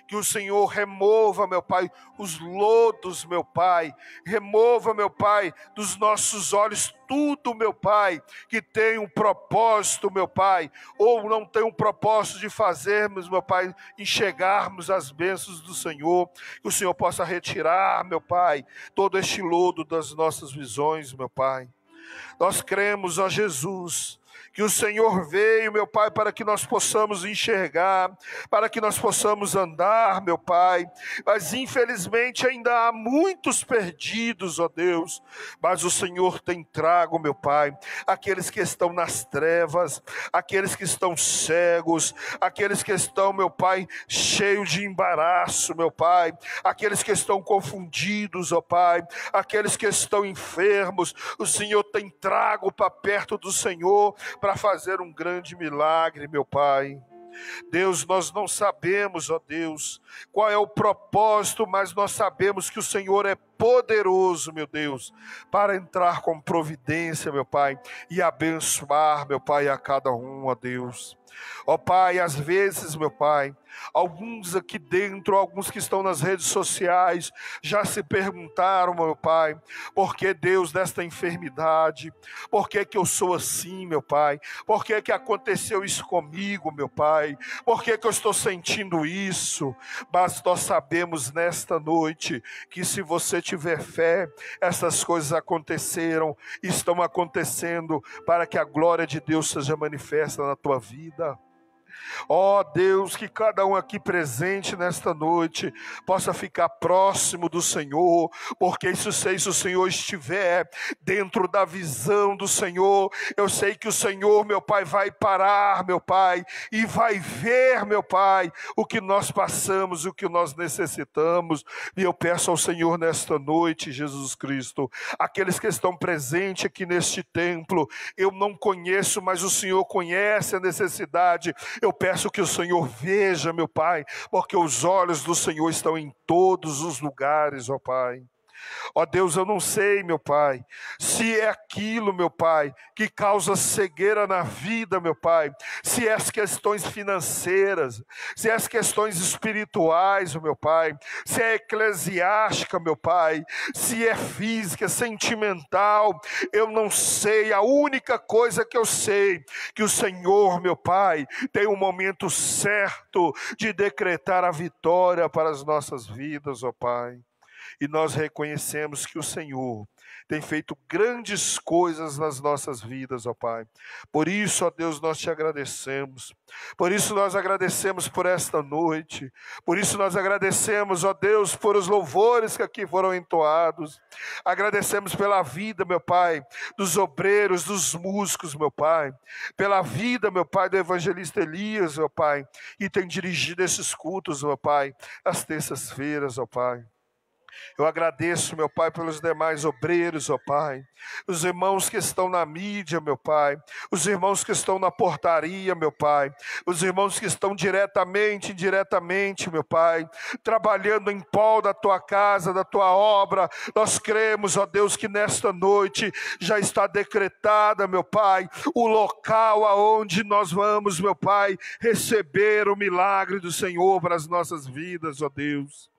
que o Senhor remova, meu Pai, os lodos, meu Pai, remova, meu Pai, dos nossos olhos tudo, meu Pai, que tem um propósito, meu Pai, ou não tem um propósito de fazermos, meu Pai, enxergarmos as bênçãos do Senhor, que o Senhor possa retirar, meu Pai, todo este lodo das nossas visões, meu Pai. Nós cremos, ó Jesus, que o Senhor veio, meu Pai, para que nós possamos enxergar, para que nós possamos andar, meu Pai. Mas infelizmente ainda há muitos perdidos, ó Deus. Mas o Senhor tem trago, meu Pai, aqueles que estão nas trevas, aqueles que estão cegos, aqueles que estão, meu Pai, cheios de embaraço, meu Pai, aqueles que estão confundidos, ó Pai, aqueles que estão enfermos. O Senhor tem trago para perto do Senhor, para fazer um grande milagre, meu Pai. Deus, nós não sabemos, ó Deus, qual é o propósito, mas nós sabemos que o Senhor é poderoso, meu Deus, para entrar com providência, meu Pai, e abençoar, meu Pai, a cada um, ó Deus. Ó Pai, às vezes, meu Pai, alguns aqui dentro, alguns que estão nas redes sociais, já se perguntaram, meu Pai, por que Deus desta enfermidade? Por que que eu sou assim, meu Pai? Por que que aconteceu isso comigo, meu Pai? Por que que eu estou sentindo isso? Mas nós sabemos nesta noite que se você tiver fé, essas coisas aconteceram, estão acontecendo para que a glória de Deus seja manifesta na tua vida. Ó Deus, que cada um aqui presente nesta noite possa ficar próximo do Senhor, porque se o Senhor estiver dentro da visão do Senhor, eu sei que o Senhor, meu Pai, vai parar, meu Pai, e vai ver, meu Pai, o que nós passamos, o que nós necessitamos. E eu peço ao Senhor nesta noite, Jesus Cristo, aqueles que estão presentes aqui neste templo, eu não conheço, mas o Senhor conhece a necessidade. Eu peço que o Senhor veja, meu Pai, porque os olhos do Senhor estão em todos os lugares, ó Pai. Ó Deus, eu não sei, meu Pai, se é aquilo, meu Pai, que causa cegueira na vida, meu Pai, se é as questões financeiras, se é as questões espirituais, meu Pai, se é eclesiástica, meu Pai, se é física, sentimental, eu não sei. A única coisa que eu sei, que o Senhor, meu Pai, tem um momento certo de decretar a vitória para as nossas vidas, ó Pai. e nós reconhecemos que o Senhor tem feito grandes coisas nas nossas vidas, ó Pai. Por isso, ó Deus, nós te agradecemos. Por isso nós agradecemos por esta noite. Por isso nós agradecemos, ó Deus, por os louvores que aqui foram entoados. Agradecemos pela vida, meu Pai, dos obreiros, dos músicos, meu Pai. Pela vida, meu Pai, do evangelista Elias, meu Pai, que tem dirigido esses cultos, meu Pai, às terças-feiras, ó Pai. Eu agradeço, meu Pai, pelos demais obreiros, ó Pai. Os irmãos que estão na mídia, meu Pai. Os irmãos que estão na portaria, meu Pai. Os irmãos que estão diretamente, indiretamente, meu Pai. Trabalhando em prol da Tua casa, da Tua obra. Nós cremos, ó Deus, que nesta noite já está decretada, meu Pai, o local aonde nós vamos, meu Pai, receber o milagre do Senhor para as nossas vidas, ó Deus.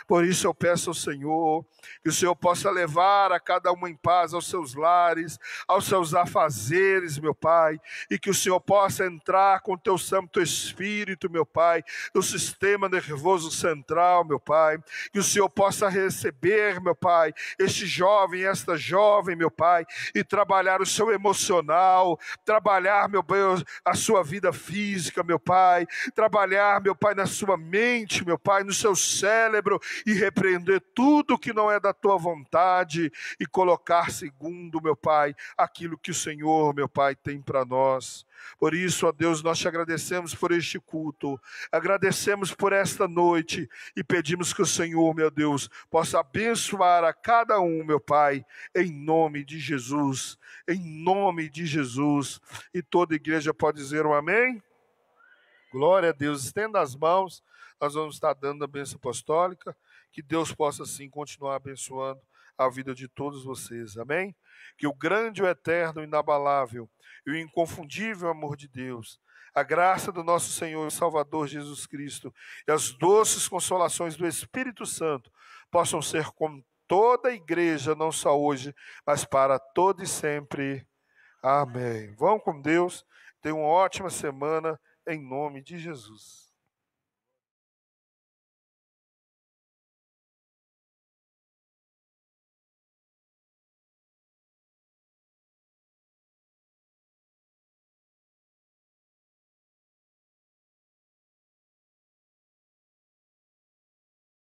Por isso eu peço ao Senhor, que o Senhor possa levar a cada um em paz aos seus lares, aos seus afazeres, meu Pai, e que o Senhor possa entrar com o teu Santo Espírito, meu Pai, no sistema nervoso central, meu Pai, que o Senhor possa receber, meu Pai, este jovem, esta jovem, meu Pai, e trabalhar o seu emocional, trabalhar, meu Deus, a sua vida física, meu Pai, trabalhar, meu Pai, na sua mente, meu Pai, no seu cérebro, e repreender tudo que não é da tua vontade e colocar segundo, meu Pai, aquilo que o Senhor, meu Pai, tem para nós. Por isso, ó Deus, nós te agradecemos por este culto, agradecemos por esta noite e pedimos que o Senhor, meu Deus, possa abençoar a cada um, meu Pai, em nome de Jesus, em nome de Jesus. E toda a igreja pode dizer um amém? Glória a Deus, estenda as mãos, nós vamos estar dando a bênção apostólica, que Deus possa assim continuar abençoando a vida de todos vocês, amém? Que o grande, o eterno, o inabalável e o inconfundível amor de Deus, a graça do nosso Senhor e Salvador Jesus Cristo e as doces consolações do Espírito Santo possam ser com toda a igreja, não só hoje, mas para todo e sempre. Amém. Vão com Deus, tenham uma ótima semana, em nome de Jesus.